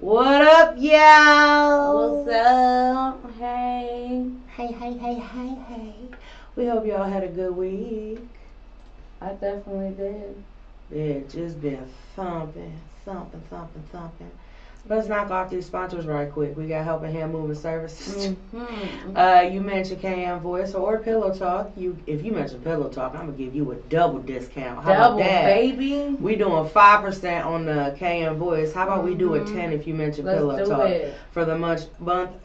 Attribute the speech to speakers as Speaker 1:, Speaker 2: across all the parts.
Speaker 1: What up, y'all?
Speaker 2: What's up? Hey.
Speaker 1: Hey. We hope y'all had a good week.
Speaker 2: I definitely did.
Speaker 1: Yeah, just been thumping. Let's knock off these sponsors right quick. We got Helping Hand Moving Services. You mentioned KM Voice or Pillow Talk. If you mention Pillow Talk, I'm gonna give you a double discount. How about that?
Speaker 2: Baby.
Speaker 1: We doing 5% on the KM Voice. How about we do a 10 if you mention Pillow Talk for the month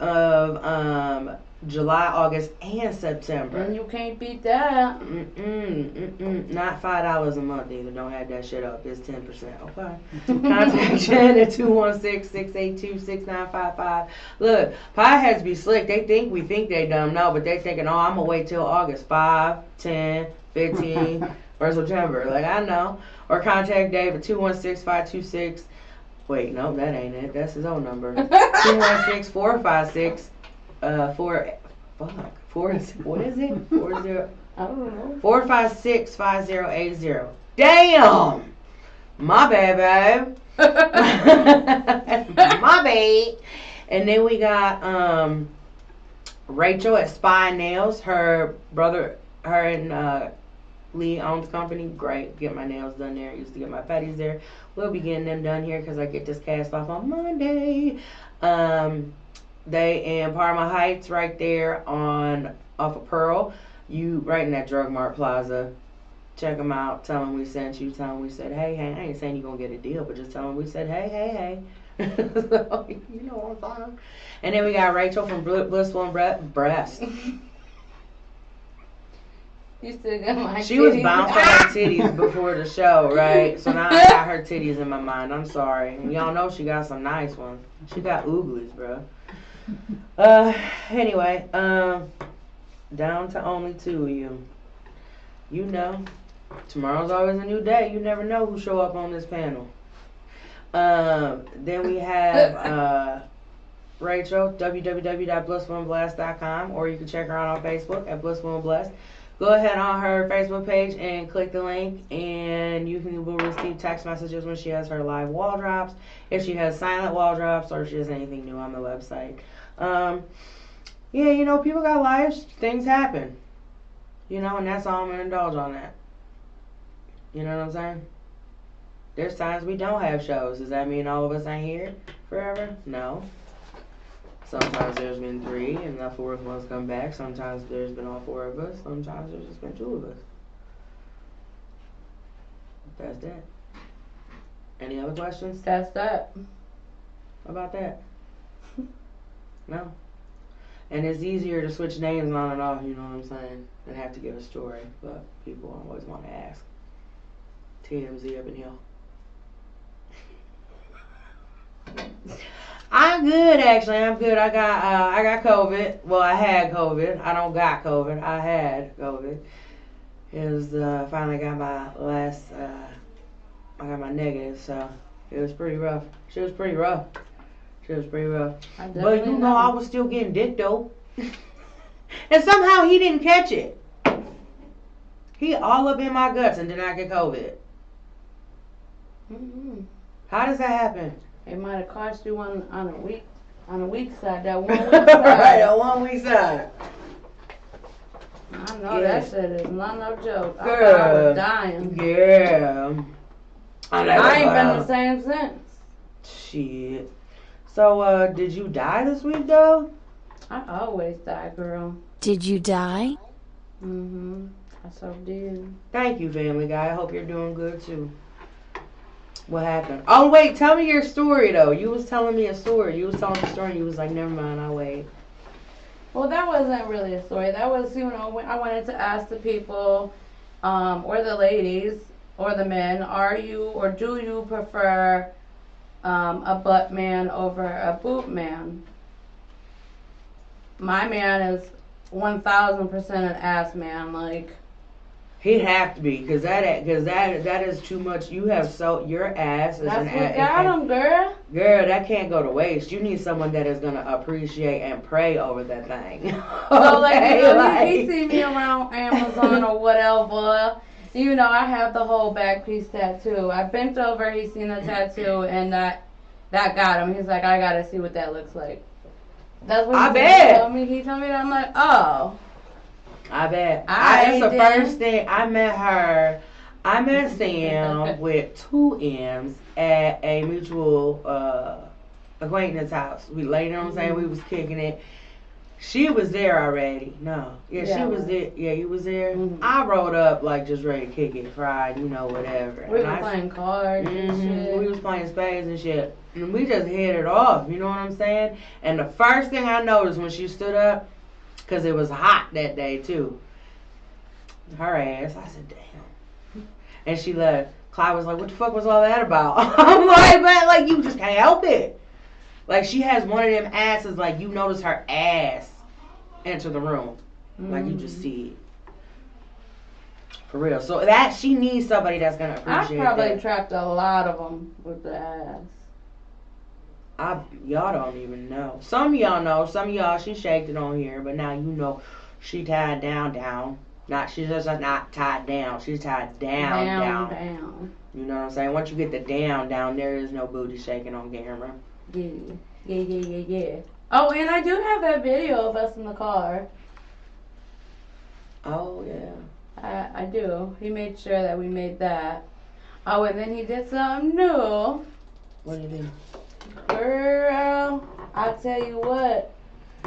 Speaker 1: of July, August, and September.
Speaker 2: And you can't beat that.
Speaker 1: Not $5 a month either. Don't add that shit up. It's 10%. Okay. Contact Jen at 216-682-6955. Look, pieheads be slick. They think we think they dumb. No, but they thinking, oh, I'm gonna wait till August 5, 10, 15, or September. Like, I know. Or contact Dave at 216-526. Wait, no, that ain't it. That's his own number. 216-456. What is it? 40.
Speaker 2: I don't know.
Speaker 1: 456-5080. Damn! My bad, babe. My bad. And then we got Rachel at Spy Nails. Her and Lee owns the company. Great. Get my nails done there. Used to get my patties there. We'll be getting them done here because I get this cast off on Monday. They in Parma Heights right there off of Pearl. You right in that Drug Mart Plaza. Check them out. Tell them we sent you. Tell them we said, hey. I ain't saying you're going to get a deal, but just tell them we said, hey. So, you know what I'm saying. And then we got Rachel from Blissful and Breast.
Speaker 2: You still got my
Speaker 1: She
Speaker 2: titties.
Speaker 1: was bouncing her titties before the show, right? So now I got her titties in my mind. I'm sorry. Y'all know she got some nice ones. She got ooglies, bro. Anyway, down to only 2 of you. You know, tomorrow's always a new day. You never know who show up on this panel. Then we have Rachel, www.blissfulandblessed.com, or you can check her out on Facebook at Blissful and Blessed. Go ahead on her Facebook page and click the link, and you will receive text messages when she has her live wall drops, if she has silent wall drops, or if she has anything new on the website. Yeah, you know, people got lives, things happen. You know, and that's all I'm going to indulge on that. You know what I'm saying? There's times we don't have shows. Does that mean all of us ain't here forever? No. Sometimes there's been 3 and the 4th one's come back. Sometimes there's been all 4 of us. Sometimes there's just been 2 of us. That's that. Any other questions?
Speaker 2: That's that.
Speaker 1: How about that? No. And it's easier to switch names on and off, you know what I'm saying, than have to give a story. But people always want to ask. TMZ up in here. I'm good, actually. I'm good. I got COVID. Well, I had COVID. I don't got COVID. I had COVID. It was finally got my I got my negative, so it was pretty rough. She was pretty rough. But you know, I was still getting dick though. And somehow he didn't catch it. He all up in my guts and did not get COVID. How does that happen?
Speaker 2: It might have cost you on a weak side, that 1 week side.
Speaker 1: Right, a 1 week side.
Speaker 2: I know that shit is not no joke.
Speaker 1: Girl.
Speaker 2: I was dying.
Speaker 1: Yeah.
Speaker 2: I ain't been the same since.
Speaker 1: Shit. So, did you die this week, though?
Speaker 2: I always die, girl.
Speaker 3: Did you die?
Speaker 2: I so did.
Speaker 1: Thank you, Family Guy. I hope you're doing good, too. What happened? Oh, wait. Tell me your story, though. You was telling me a story. You was telling the story, and you was like, never mind, I'll wait.
Speaker 2: Well, that wasn't really a story. That was, you know, when I wanted to ask the people, or the ladies, or the men, are you or do you prefer a butt man over a boob man? My man is 1,000% an ass man. Like,
Speaker 1: He'd have to be, because that is too much. You have your ass is
Speaker 2: that's
Speaker 1: an
Speaker 2: what got him, girl.
Speaker 1: Girl, that can't go to waste. You need someone that is gonna appreciate and pray over that thing.
Speaker 2: So like, you know, he see me around Amazon or whatever. I have the whole back piece tattoo. I bent over, he seen the tattoo, and that that got him. He's like, I gotta see what that looks like. That's what
Speaker 1: I
Speaker 2: he
Speaker 1: bet.
Speaker 2: told me. He told me that. I'm like, oh.
Speaker 1: I bet.
Speaker 2: I
Speaker 1: That's the
Speaker 2: did.
Speaker 1: first thing I met her. I met Sam with 2 M's at a mutual acquaintance house. We laid, you know what I'm saying? We was kicking it. She was there already. No. Yeah, she was there. Yeah, you was there.
Speaker 2: Mm-hmm.
Speaker 1: I rolled up like just ready to kick it, fried, whatever.
Speaker 2: We were playing cards and shit.
Speaker 1: We was playing spades and shit. And we just hit it off, you know what I'm saying? And the first thing I noticed when she stood up, because it was hot that day too, her ass, I said, damn. And she left. Clyde was like, what the fuck was all that about? I'm like, man, like, you just can't help it. Like, she has one of them asses, like, you notice her ass enter the room. Like, you just see it. For real. So, that, she needs somebody that's going to appreciate
Speaker 2: I probably
Speaker 1: that.
Speaker 2: trapped a lot of them with the ass.
Speaker 1: Y'all don't even know. Some of y'all know. Some of y'all, she shaked it on here, but now you know she tied down. She's just not tied down. She's tied down. You know what I'm saying? Once you get the down, there is no booty shaking on camera.
Speaker 2: Yeah. Oh, and I do have that video of us in the car.
Speaker 1: Oh, yeah.
Speaker 2: I do. He made sure that we made that. Oh, and then he did something new.
Speaker 1: What did he do?
Speaker 2: Girl, I tell you what.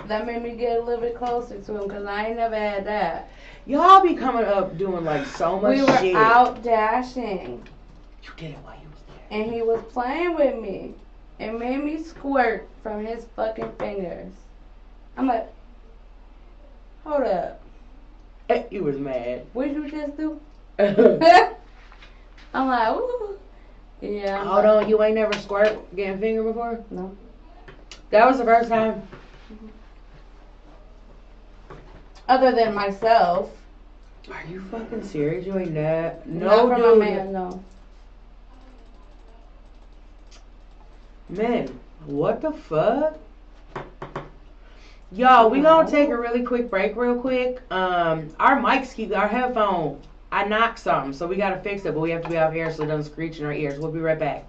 Speaker 2: That made me get a little bit closer to him because I ain't never had that.
Speaker 1: Y'all be coming up doing like so much shit.
Speaker 2: We were out dashing.
Speaker 1: You did it while you was there.
Speaker 2: And he was playing with me. It made me squirt from his fucking fingers. I'm like, hold up.
Speaker 1: You was mad.
Speaker 2: What did you just do? I'm like, ooh. Yeah.
Speaker 1: Hold on, you ain't never squirt getting fingered before?
Speaker 2: No.
Speaker 1: That was the first time?
Speaker 2: Other than myself.
Speaker 1: Are you fucking serious? You ain't that? No,
Speaker 2: Not from
Speaker 1: dude.
Speaker 2: a man, no.
Speaker 1: Man, what the fuck? Y'all, we gonna take a really quick break real quick. Our mics our headphone, I knocked something, so we gotta fix it, but we have to be out here so it doesn't screech in our ears. We'll be right back.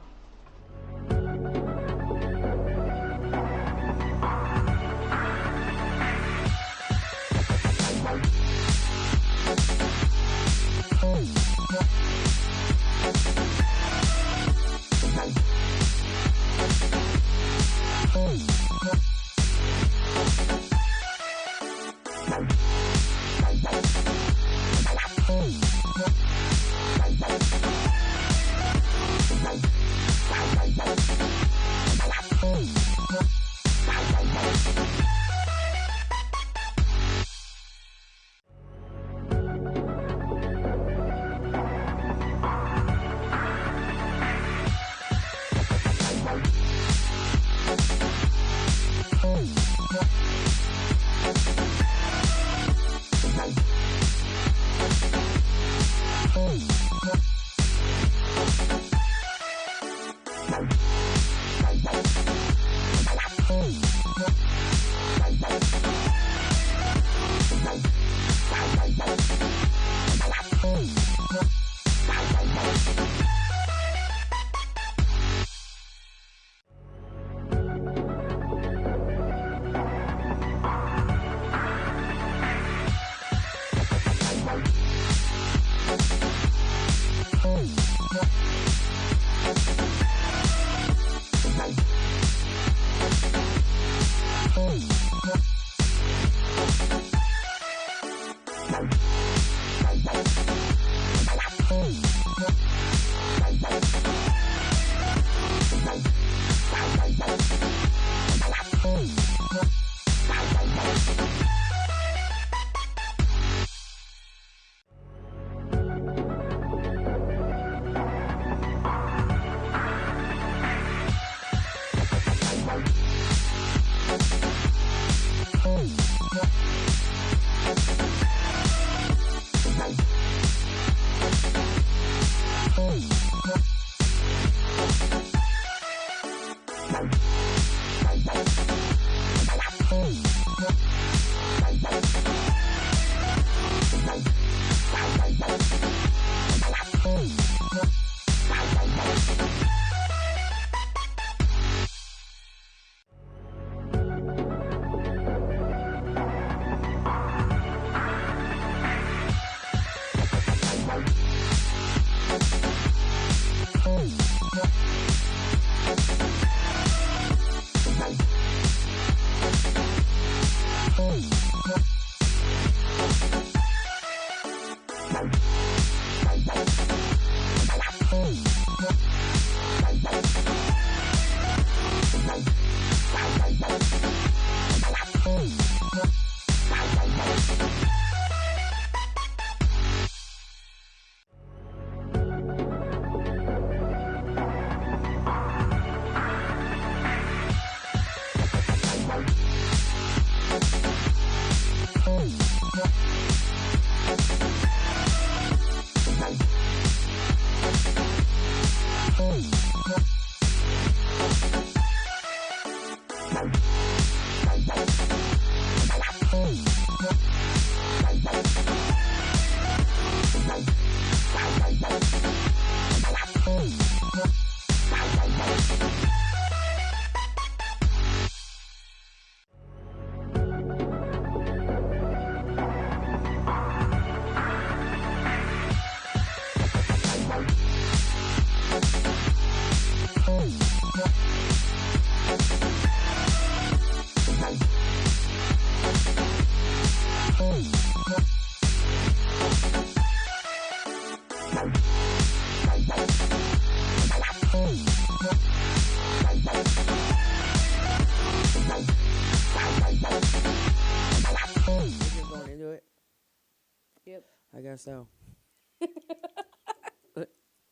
Speaker 2: Yep.
Speaker 1: I guess so.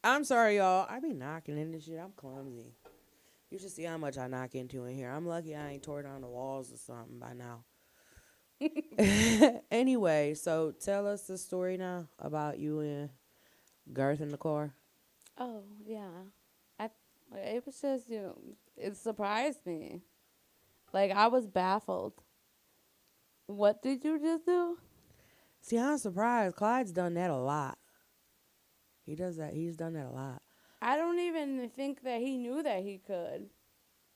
Speaker 1: I'm sorry, y'all. I be knocking into shit. I'm clumsy. You should see how much I knock into in here. I'm lucky I ain't tore down the walls or something by now. Anyway, so tell us the story now about you and Garth in the car.
Speaker 2: Oh yeah, I. It was just it surprised me. Like I was baffled. What did you just do?
Speaker 1: See, I'm surprised. Clyde's done that a lot. He does that. He's done that a lot.
Speaker 2: I don't even think that he knew that he could.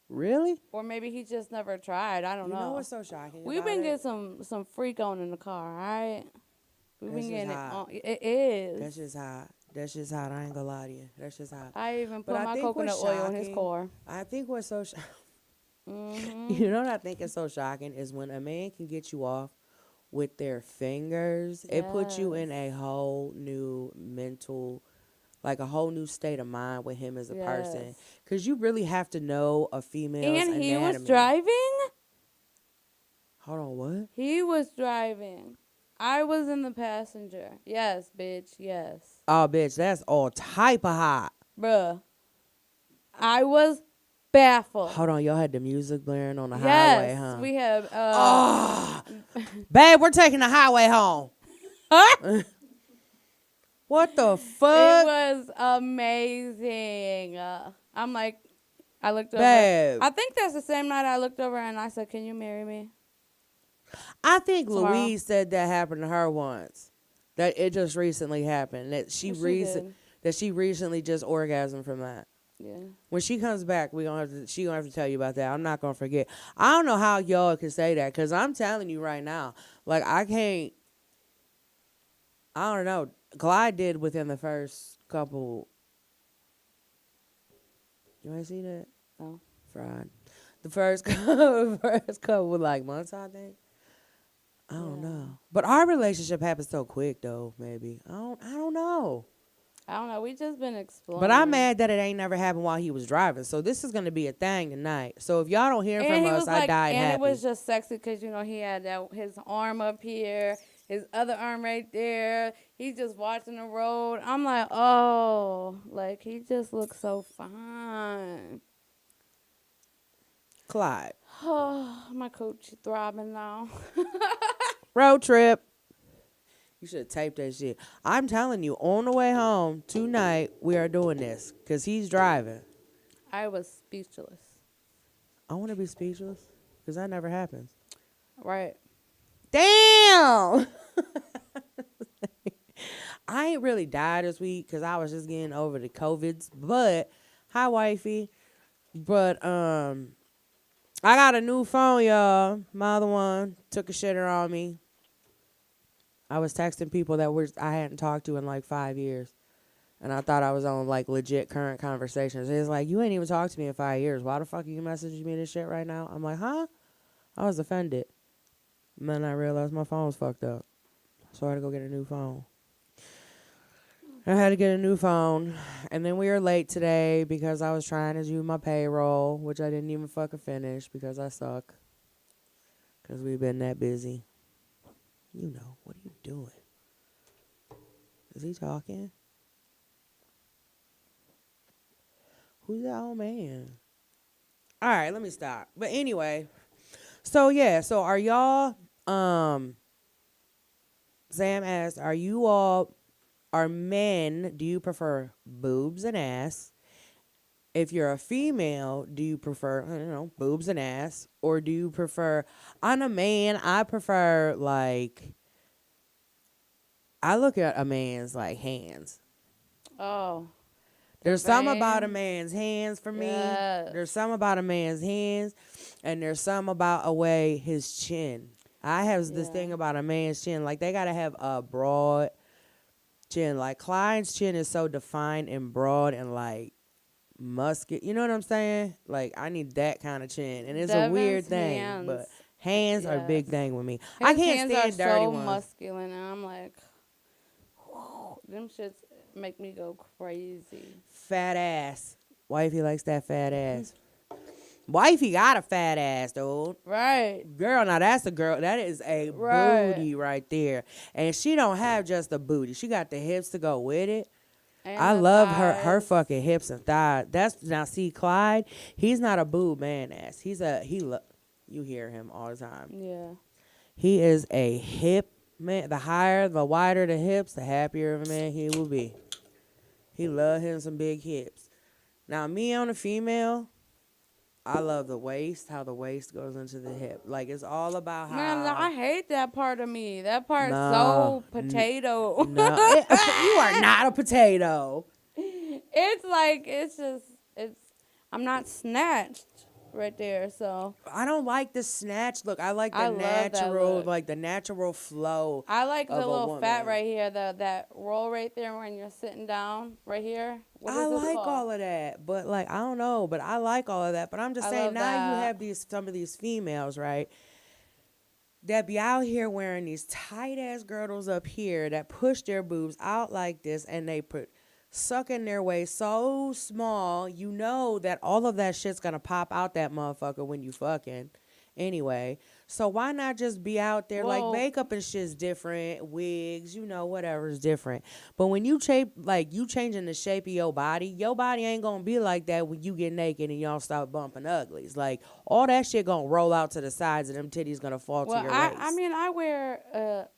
Speaker 1: Really?
Speaker 2: Or maybe he just never tried. I don't
Speaker 1: You know
Speaker 2: know.
Speaker 1: what's so shocking
Speaker 2: We've
Speaker 1: about
Speaker 2: been
Speaker 1: it?
Speaker 2: getting some freak on in the car, alright? We've
Speaker 1: That's
Speaker 2: been
Speaker 1: just
Speaker 2: getting it
Speaker 1: hot.
Speaker 2: on. It is.
Speaker 1: That's just hot. That's just hot. I ain't gonna lie to you. That's just hot.
Speaker 2: I even
Speaker 1: But
Speaker 2: put
Speaker 1: I
Speaker 2: my
Speaker 1: think
Speaker 2: coconut
Speaker 1: what's
Speaker 2: oil in his
Speaker 1: shocking,
Speaker 2: car.
Speaker 1: I think what's so,
Speaker 2: Mhm.
Speaker 1: you know what I think is so shocking is when a man can get you off with their fingers, it puts you in
Speaker 2: Yes.
Speaker 1: a whole new mental, like a whole new state of mind with him as a person.
Speaker 2: Yes.
Speaker 1: Because you really have to know a female's
Speaker 2: And he was
Speaker 1: anatomy.
Speaker 2: driving?
Speaker 1: Hold on, what?
Speaker 2: He was driving. I was in the passenger. Yes, bitch. Yes.
Speaker 1: Oh, bitch, that's all type of hot.
Speaker 2: Bruh. I was baffled.
Speaker 1: Hold on, y'all had the music blaring on the highway,
Speaker 2: Yes.
Speaker 1: huh?
Speaker 2: We have
Speaker 1: Oh, babe, we're taking the highway home. What the
Speaker 2: It
Speaker 1: fuck?
Speaker 2: was amazing. I'm like, I looked over.
Speaker 1: Babe,
Speaker 2: I think that's the same night I looked over and I said, "Can you marry me
Speaker 1: I think
Speaker 2: tomorrow?"
Speaker 1: Louise said that happened to her once. That it just recently happened. That
Speaker 2: Well, she did.
Speaker 1: she recently just orgasmed from that.
Speaker 2: Yeah.
Speaker 1: When she comes back, she gonna have to tell you about that. I'm not gonna forget. I don't know how y'all can say that because I'm telling you right now, like I can't. I don't know. Clyde did within the first couple. You want to see that?
Speaker 2: Oh.
Speaker 1: Fried. The first first couple like months, I think. I don't
Speaker 2: Yeah.
Speaker 1: know. But our relationship happened so quick though, maybe. I don't know.
Speaker 2: I don't know. We just been exploring.
Speaker 1: But I'm mad that it ain't never happened while he was driving. So this is gonna be a thing tonight. So if y'all don't hear
Speaker 2: And
Speaker 1: from
Speaker 2: he
Speaker 1: us,
Speaker 2: was
Speaker 1: I
Speaker 2: like,
Speaker 1: died
Speaker 2: and
Speaker 1: happy.
Speaker 2: it was just sexy because he had his arm up here, his other arm right there. He's just watching the road. I'm like, oh, like he just looks so fine.
Speaker 1: Clyde.
Speaker 2: Oh, my coach throbbing now.
Speaker 1: Road trip. You should have taped that shit. I'm telling you, on the way home tonight, we are doing this. Because he's driving.
Speaker 2: I was speechless.
Speaker 1: I want to be speechless. Because that never happens.
Speaker 2: Right.
Speaker 1: Damn! I ain't really died this week because I was just getting over the COVIDs. But, hi, wifey. But, I got a new phone, y'all. My other one took a shitter on me. I was texting people that I hadn't talked to in like 5 years. And I thought I was on like legit current conversations. It's like, you ain't even talked to me in 5 years. Why the fuck are you messaging me this shit right now? I'm like, huh? I was offended. And then I realized my phone was fucked up. So I had to go get a new phone. I had to get a new phone. And then we were late today because I was trying to do my payroll, which I didn't even fucking finish because I suck. Because we've been that busy. You know, what are you doing? Is he talking? Who's that old man? All right, let me stop. But anyway, so yeah, so are y'all, Sam asked, are men, do you prefer boobs and ass? If you're a female, do you prefer, I don't know, boobs and ass? Or do you prefer, I'm a man, I prefer like, I look at a man's like hands.
Speaker 2: Oh.
Speaker 1: There's some about a
Speaker 2: veins.
Speaker 1: man's hands for me.
Speaker 2: Yes.
Speaker 1: There's some about a man's hands, and there's some about a way his chin. I have this
Speaker 2: Yeah.
Speaker 1: thing about a man's chin. Like, they got to have a broad chin. Like, Clyde's chin is so defined and broad and, like, muscular. You know what I'm saying? Like, I need that kind of chin. And it's a weird
Speaker 2: Devin's
Speaker 1: thing,
Speaker 2: hands.
Speaker 1: but hands are a big
Speaker 2: Yes.
Speaker 1: thing with me.
Speaker 2: His
Speaker 1: I can't
Speaker 2: hands
Speaker 1: stand
Speaker 2: are
Speaker 1: dirty
Speaker 2: so
Speaker 1: ones.
Speaker 2: muscular, and I'm like, them shits make me go crazy.
Speaker 1: Fat ass. Wifey likes that fat ass. Wifey got a fat ass, dude.
Speaker 2: Right.
Speaker 1: Girl, now that's a girl. That is a
Speaker 2: Right.
Speaker 1: booty right there. And she don't have just a booty. She got the hips to go with it.
Speaker 2: And
Speaker 1: I
Speaker 2: the
Speaker 1: love her
Speaker 2: thighs.
Speaker 1: fucking hips and thighs. That's now see Clyde. He's not a boob man ass. You hear him all the time.
Speaker 2: Yeah.
Speaker 1: He is a hip man. The wider the hips, the happier of a man he will be. He love him some big hips. Now me on a female, I love the waist, how the waist goes into the hip. Like it's all about how.
Speaker 2: Man, I hate that part of me. That part's
Speaker 1: No,
Speaker 2: so potato.
Speaker 1: No, you are not a potato.
Speaker 2: It's like it's I'm not snatched right there, so
Speaker 1: I don't like the snatch look. I like the
Speaker 2: I love that
Speaker 1: natural,
Speaker 2: look.
Speaker 1: like the natural flow.
Speaker 2: I like the
Speaker 1: of a
Speaker 2: little fat
Speaker 1: woman.
Speaker 2: right here, that roll right there when you're sitting down right here. What
Speaker 1: I
Speaker 2: is this
Speaker 1: like
Speaker 2: called?
Speaker 1: all of that, but like I don't know, but I like all of that. But I'm just
Speaker 2: I
Speaker 1: saying
Speaker 2: love
Speaker 1: now you
Speaker 2: that.
Speaker 1: have some of these females, right? That be out here wearing these tight ass girdles up here that push their boobs out like this, and they put sucking their waist so small. You know that all of that shit's gonna pop out that motherfucker when you fucking. Anyway, so why not just be out there
Speaker 2: Well-
Speaker 1: like makeup and shit's different, wigs, whatever's different. But when you you changing the shape of your body ain't gonna be like that when you get naked and y'all start bumping uglies. Like all that shit gonna roll out to the sides and them titties gonna fall to
Speaker 2: Well,
Speaker 1: your waist.
Speaker 2: I mean, I wear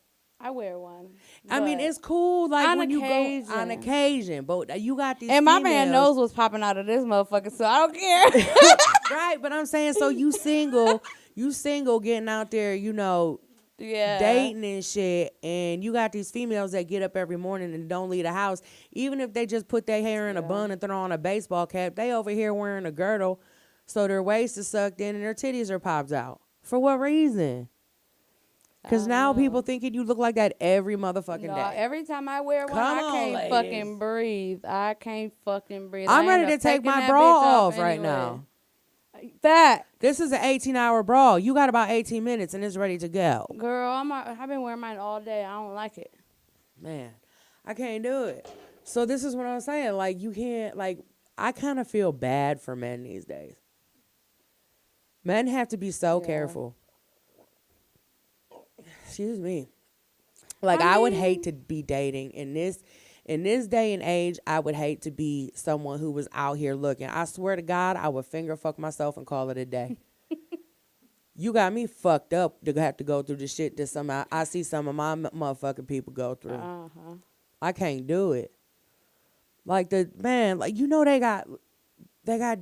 Speaker 2: one.
Speaker 1: I mean,
Speaker 2: but-
Speaker 1: it's cool like
Speaker 2: on
Speaker 1: when you go
Speaker 2: occasion.
Speaker 1: on occasion, but you got these
Speaker 2: And my man
Speaker 1: females-
Speaker 2: nose was popping out of this motherfucker, so I don't care.
Speaker 1: Right, but I'm saying so you single getting out there,
Speaker 2: Yeah.
Speaker 1: dating and shit, and you got these females that get up every morning and don't leave the house, even if they just put their hair in a bun and throw on a baseball cap, they over here wearing a girdle, so their waist is sucked in and their titties are popped out. For what reason? Because now people thinking you look like that every motherfucking
Speaker 2: No,
Speaker 1: day.
Speaker 2: every time I wear one,
Speaker 1: Come
Speaker 2: I
Speaker 1: on,
Speaker 2: can't
Speaker 1: ladies.
Speaker 2: fucking breathe. I can't fucking breathe.
Speaker 1: I'm
Speaker 2: I end
Speaker 1: ready to
Speaker 2: up
Speaker 1: take
Speaker 2: taking
Speaker 1: my
Speaker 2: that
Speaker 1: bra
Speaker 2: bitch
Speaker 1: off right
Speaker 2: anyway.
Speaker 1: now.
Speaker 2: That
Speaker 1: This is an 18-hour bra. You got about 18 minutes and it's ready to go.
Speaker 2: girl, I've been wearing mine all day. I don't like it.
Speaker 1: Man, I can't do it. So this is what I'm saying. Like, you can't, like, I kind of feel bad for men these days. Men have to be so
Speaker 2: Yeah.
Speaker 1: careful. Excuse me. Like,
Speaker 2: I
Speaker 1: I would
Speaker 2: mean-
Speaker 1: hate to be dating in this day and age. I would hate to be someone who was out here looking. I swear to God, I would finger fuck myself and call it a day. You got me fucked up to have to go through the shit that I see some of my motherfucking people go through.
Speaker 2: Uh-huh.
Speaker 1: I can't do it. Like they got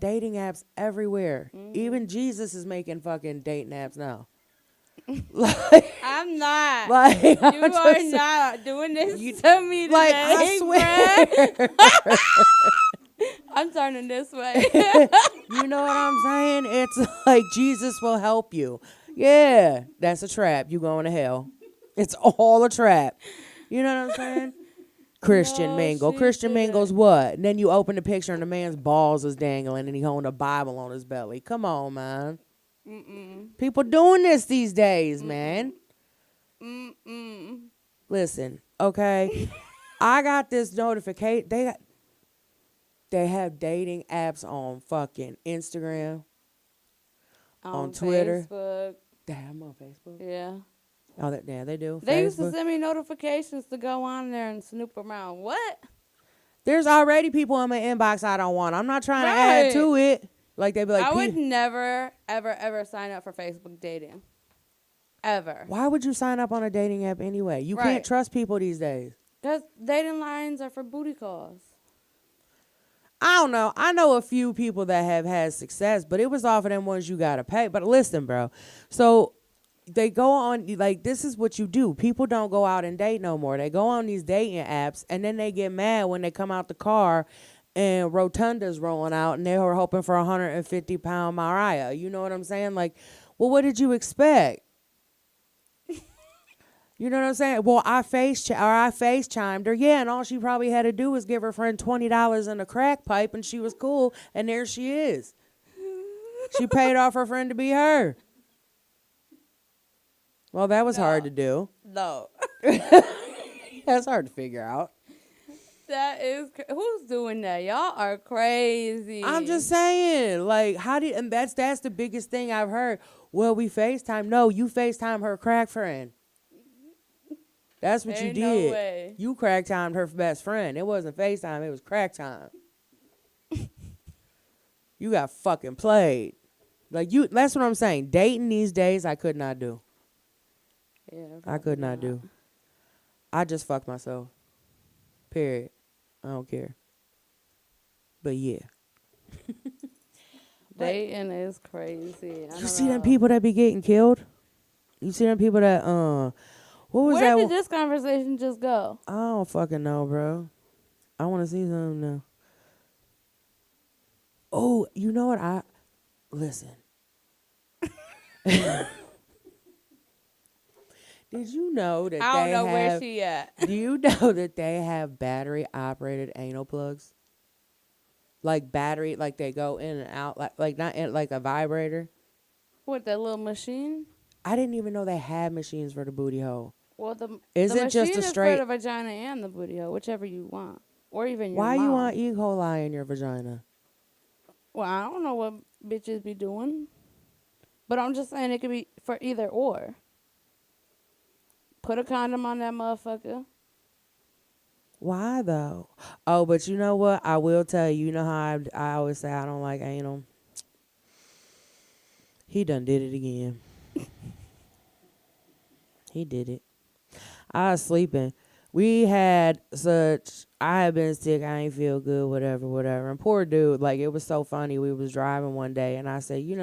Speaker 1: dating apps everywhere.
Speaker 2: Mm-hmm.
Speaker 1: Even Jesus is making fucking dating apps now. like,
Speaker 2: I'm not.
Speaker 1: like
Speaker 2: You
Speaker 1: I'm
Speaker 2: are
Speaker 1: just-
Speaker 2: not doing this to me today,
Speaker 1: Like I swear.
Speaker 2: bruh. I'm turning this way.
Speaker 1: You know what I'm saying? It's like Jesus will help you. Yeah, that's a trap. You going to hell. It's all a trap. You know what I'm saying? Christian
Speaker 2: No,
Speaker 1: mingle.
Speaker 2: she
Speaker 1: Christian
Speaker 2: didn't.
Speaker 1: mingle's what? And then you open the picture and the man's balls is dangling and he holding a Bible on his belly. Come on, man.
Speaker 2: Mm-mm.
Speaker 1: People doing this these days, man.
Speaker 2: Mm-mm.
Speaker 1: Listen, okay? I got this notification. They have dating apps on fucking Instagram. On Twitter.
Speaker 2: Facebook.
Speaker 1: Damn, on Facebook.
Speaker 2: Yeah.
Speaker 1: Oh, they do.
Speaker 2: They used to
Speaker 1: Facebook.
Speaker 2: send me notifications to go on there and snoop around. What?
Speaker 1: There's already people in my inbox I don't want. I'm not trying to
Speaker 2: Right.
Speaker 1: add to it. Like they be like,
Speaker 2: I would
Speaker 1: "Pete,
Speaker 2: never, ever, ever sign up for Facebook dating. Ever.
Speaker 1: why would you sign up on a dating app anyway? You
Speaker 2: Right.
Speaker 1: can't trust people these days.
Speaker 2: Because dating lines are for booty calls.
Speaker 1: I don't know. I know a few people that have had success, but it was off of them ones you gotta pay. But listen, bro. So they go on, like, this is what you do. People don't go out and date no more. They go on these dating apps, and then they get mad when they come out the car and Rotunda's rolling out, and they were hoping for a 150-pound Mariah. You know what I'm saying? Like, well, what did you expect? You know what I'm saying? Well, I FaceTimed her. Yeah, and all she probably had to do was give her friend $20 in a crack pipe, and she was cool, and there she is. She paid off her friend to be her. Well, that was hard to do.
Speaker 2: No.
Speaker 1: That's hard to figure out.
Speaker 2: That is who's doing that? Y'all are crazy.
Speaker 1: I'm just saying, like, how did, and that's the biggest thing I've heard. Well, we FaceTime. No, you FaceTime her crack friend. That's what you
Speaker 2: Ain't no
Speaker 1: did.
Speaker 2: way.
Speaker 1: You crack timed her best friend. It wasn't FaceTime, it was crack time. You got fucking played. Like you that's what I'm saying. Dating these days I could not do.
Speaker 2: Yeah,
Speaker 1: I could not do. I just fuck myself. Period. I don't care. But yeah.
Speaker 2: Dating is crazy.
Speaker 1: You see them people that be getting killed? You see them people that what was
Speaker 2: Where
Speaker 1: that?
Speaker 2: did this conversation just go?
Speaker 1: I don't fucking know, bro. I want to see something now. Oh, you know what? Listen. Did you know that
Speaker 2: I don't know where
Speaker 1: have?
Speaker 2: she at.
Speaker 1: Do you know that they have battery operated anal plugs? Like battery, like they go in and out, like not in, like a vibrator.
Speaker 2: What, that little machine?
Speaker 1: I didn't even know they had machines for the booty hole.
Speaker 2: Well, the
Speaker 1: Isn't
Speaker 2: machine
Speaker 1: just a
Speaker 2: is
Speaker 1: straight?
Speaker 2: for the vagina and the booty hole, whichever you want, or even your
Speaker 1: Why
Speaker 2: mouth.
Speaker 1: you want E. coli in your vagina?
Speaker 2: Well, I don't know what bitches be doing, but I'm just saying it could be for either or. Put a condom on that motherfucker.
Speaker 1: Why though? Oh, but you know what? I will tell you. You know how I always say I don't like anal. He done did it again. He did it. I was sleeping. I had been sick. I ain't feel good, whatever. And poor dude, like, it was so funny. We was driving one day, and I said, you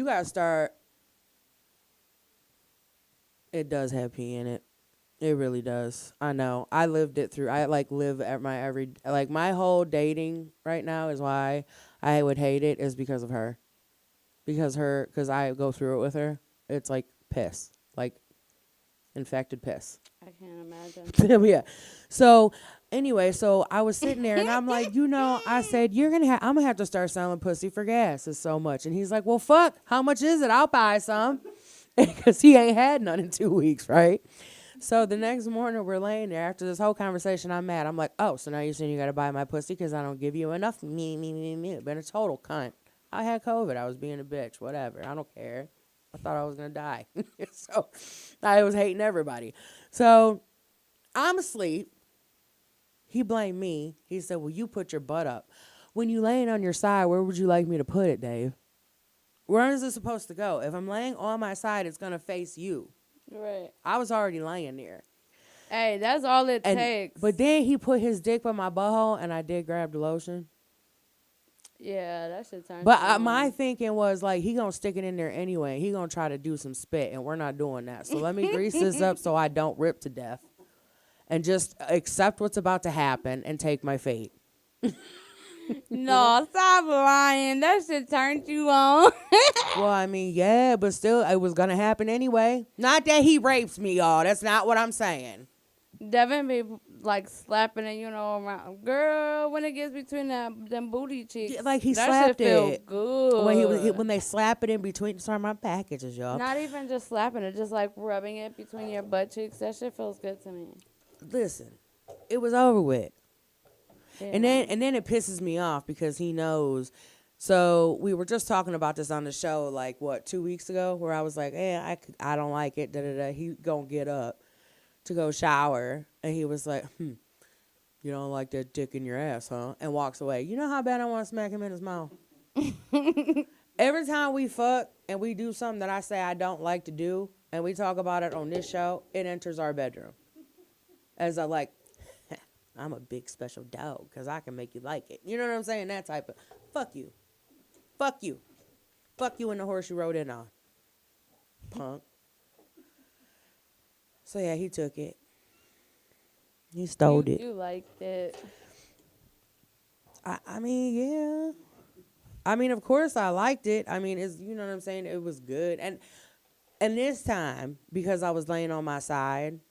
Speaker 1: got to start. It does have pee in it. It really does. I know. I lived it through. I, live at my whole dating right now is why I would hate it is because of her. Because I go through it with her. It's like piss. Like, infected piss.
Speaker 2: I can't imagine.
Speaker 1: Yeah. So anyway, I was sitting there and I'm like, I said, I'm gonna have to start selling pussy for gas. It's so much. And he's like, well, fuck, how much is it? I'll buy some. Because he ain't had none in 2 weeks, right? So the next morning we're laying there after this whole conversation. I'm mad. I'm like, oh, so now you're saying you got to buy my pussy because I don't give you enough? Me. Been a total cunt. I had COVID. I was being a bitch. Whatever. I don't care. I thought I was going to die. So I was hating everybody. So I'm asleep. He blamed me. He said, well, you put your butt up. When you laying on your side, where would you like me to put it, Dave? Where is it supposed to go? If I'm laying on my side, it's going to face you.
Speaker 2: Right.
Speaker 1: I was already laying there.
Speaker 2: Hey, that's all it takes.
Speaker 1: But then he put his dick by my butthole, and I did grab the lotion.
Speaker 2: Yeah, that shit turns.
Speaker 1: But my thinking was, like, he going to stick it in there anyway. He going to try to do some spit, and we're not doing that. So let me grease this up so I don't rip to death. And just accept what's about to happen and take my fate.
Speaker 2: No, stop lying. That shit turned you on.
Speaker 1: Well, I mean, yeah, but still, it was going to happen anyway. Not that he rapes me, y'all. That's not what I'm saying.
Speaker 2: Devin be like slapping it, around. Girl, when it gets between them booty cheeks.
Speaker 1: Yeah, like he
Speaker 2: that
Speaker 1: slapped
Speaker 2: shit
Speaker 1: it.
Speaker 2: Feel good.
Speaker 1: When they slap it in between. Sorry, my packages, y'all.
Speaker 2: Not even just slapping it, just like rubbing it between your butt cheeks. That shit feels good to me.
Speaker 1: Listen, it was over with.
Speaker 2: Yeah.
Speaker 1: And then it pisses me off because he knows. So we were just talking about this on the show, 2 weeks ago, where I was like, hey, I don't like it. He gonna get up to go shower, and he was like, you don't like that dick in your ass, huh? And walks away. You know how bad I want to smack him in his mouth? Every time we fuck and we do something that I say I don't like to do, and we talk about it on this show, it enters our bedroom. As I'm a big special dog because I can make you like it. You know what I'm saying? That type of, fuck you. Fuck you. Fuck you and the horse you rode in on. Punk. So, yeah, he took it. He stole it.
Speaker 2: You liked it.
Speaker 1: I mean, yeah. I mean, of course I liked it. I mean, you know what I'm saying? It was good. And this time, because I was laying on my side,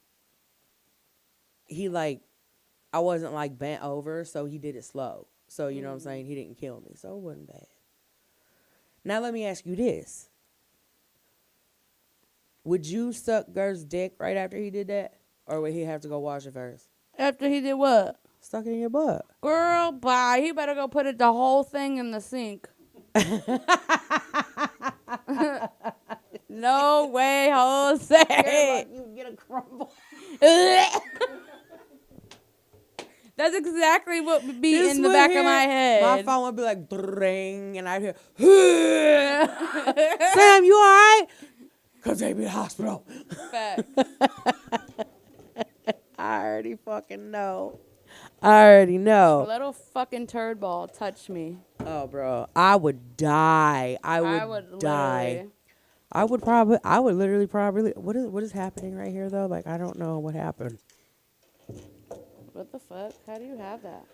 Speaker 1: he, I wasn't, bent over, so he did it slow. So, you know what I'm saying? He didn't kill me, so it wasn't bad. Now, let me ask you this. Would you suck Gert's dick right after he did that? Or would he have to go wash it first?
Speaker 2: After he did what?
Speaker 1: Stuck it in your butt.
Speaker 2: Girl, bye. He better go put the whole thing in the sink. No way, Jose.
Speaker 1: You get a crumble.
Speaker 2: That's exactly what would be in the back of my head.
Speaker 1: My phone would be like, ring, and I'd hear, Sam, you all right? Because they be in the hospital.
Speaker 2: Fact.
Speaker 1: I already fucking know. I already
Speaker 2: A
Speaker 1: know.
Speaker 2: little fucking turd ball touched me.
Speaker 1: Oh, bro. I would die. I would die.
Speaker 2: Literally.
Speaker 1: I would literally probably. What is happening right here, though? Like, I don't know what happened.
Speaker 2: What the fuck? How do you have that?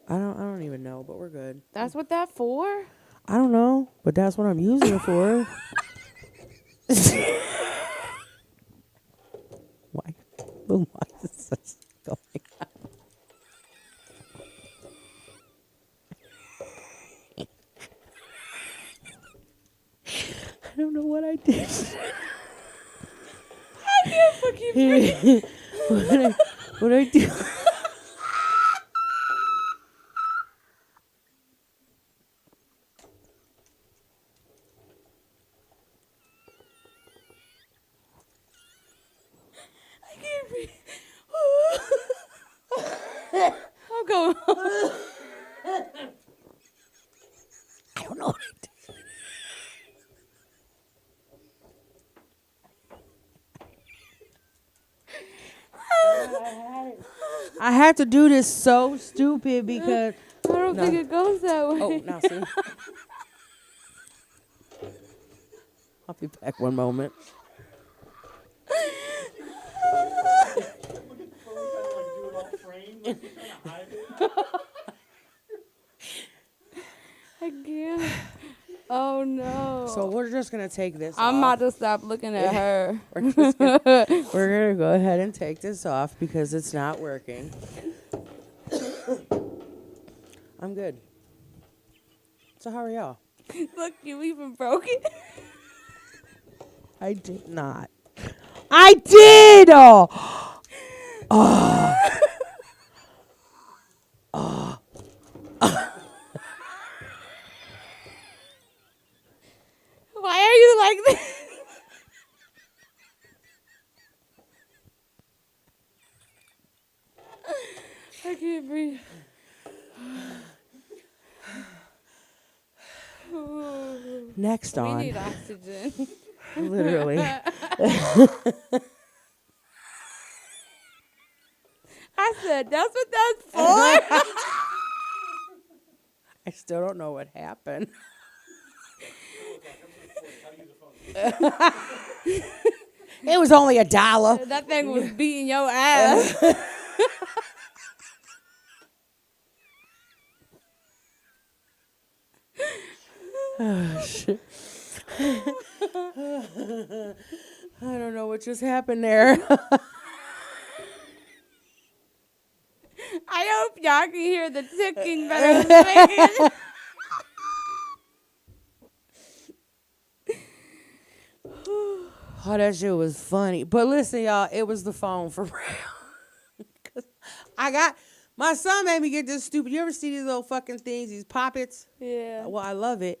Speaker 1: I don't even know, but we're good.
Speaker 2: That's what that for?
Speaker 1: I don't know, but that's what I'm using it for. Why is this going on? I don't know what I did.
Speaker 2: I can't fucking breathe.
Speaker 1: What I do?
Speaker 2: I can't breathe. I'll go.
Speaker 1: I don't know what I did. I had to do this so stupid because
Speaker 2: I don't think it goes that way.
Speaker 1: oh, now see. I'll be back one moment.
Speaker 2: I can't. Oh no.
Speaker 1: So we're just gonna take this.
Speaker 2: I'm
Speaker 1: off.
Speaker 2: about to stop looking at her.
Speaker 1: We're gonna go ahead and take this off because it's not working. I'm good. So how are y'all?
Speaker 2: Look, you even broke it.
Speaker 1: I did not. I did. Oh. Oh. Oh.
Speaker 2: Why are you like this? I can't breathe.
Speaker 1: Next
Speaker 2: We
Speaker 1: on.
Speaker 2: need oxygen.
Speaker 1: Literally.
Speaker 2: I said, that's what that's for?
Speaker 1: I still don't know what happened. It was only $1.
Speaker 2: That thing was beating your ass.
Speaker 1: Oh, shit. I don't know what just happened there.
Speaker 2: I hope y'all can hear the ticking better than making.
Speaker 1: Oh, that shit was funny. But listen, y'all, it was the phone for real. 'Cause my son made me get this stupid. You ever see these little fucking things, these poppets?
Speaker 2: Yeah.
Speaker 1: Well, I love it.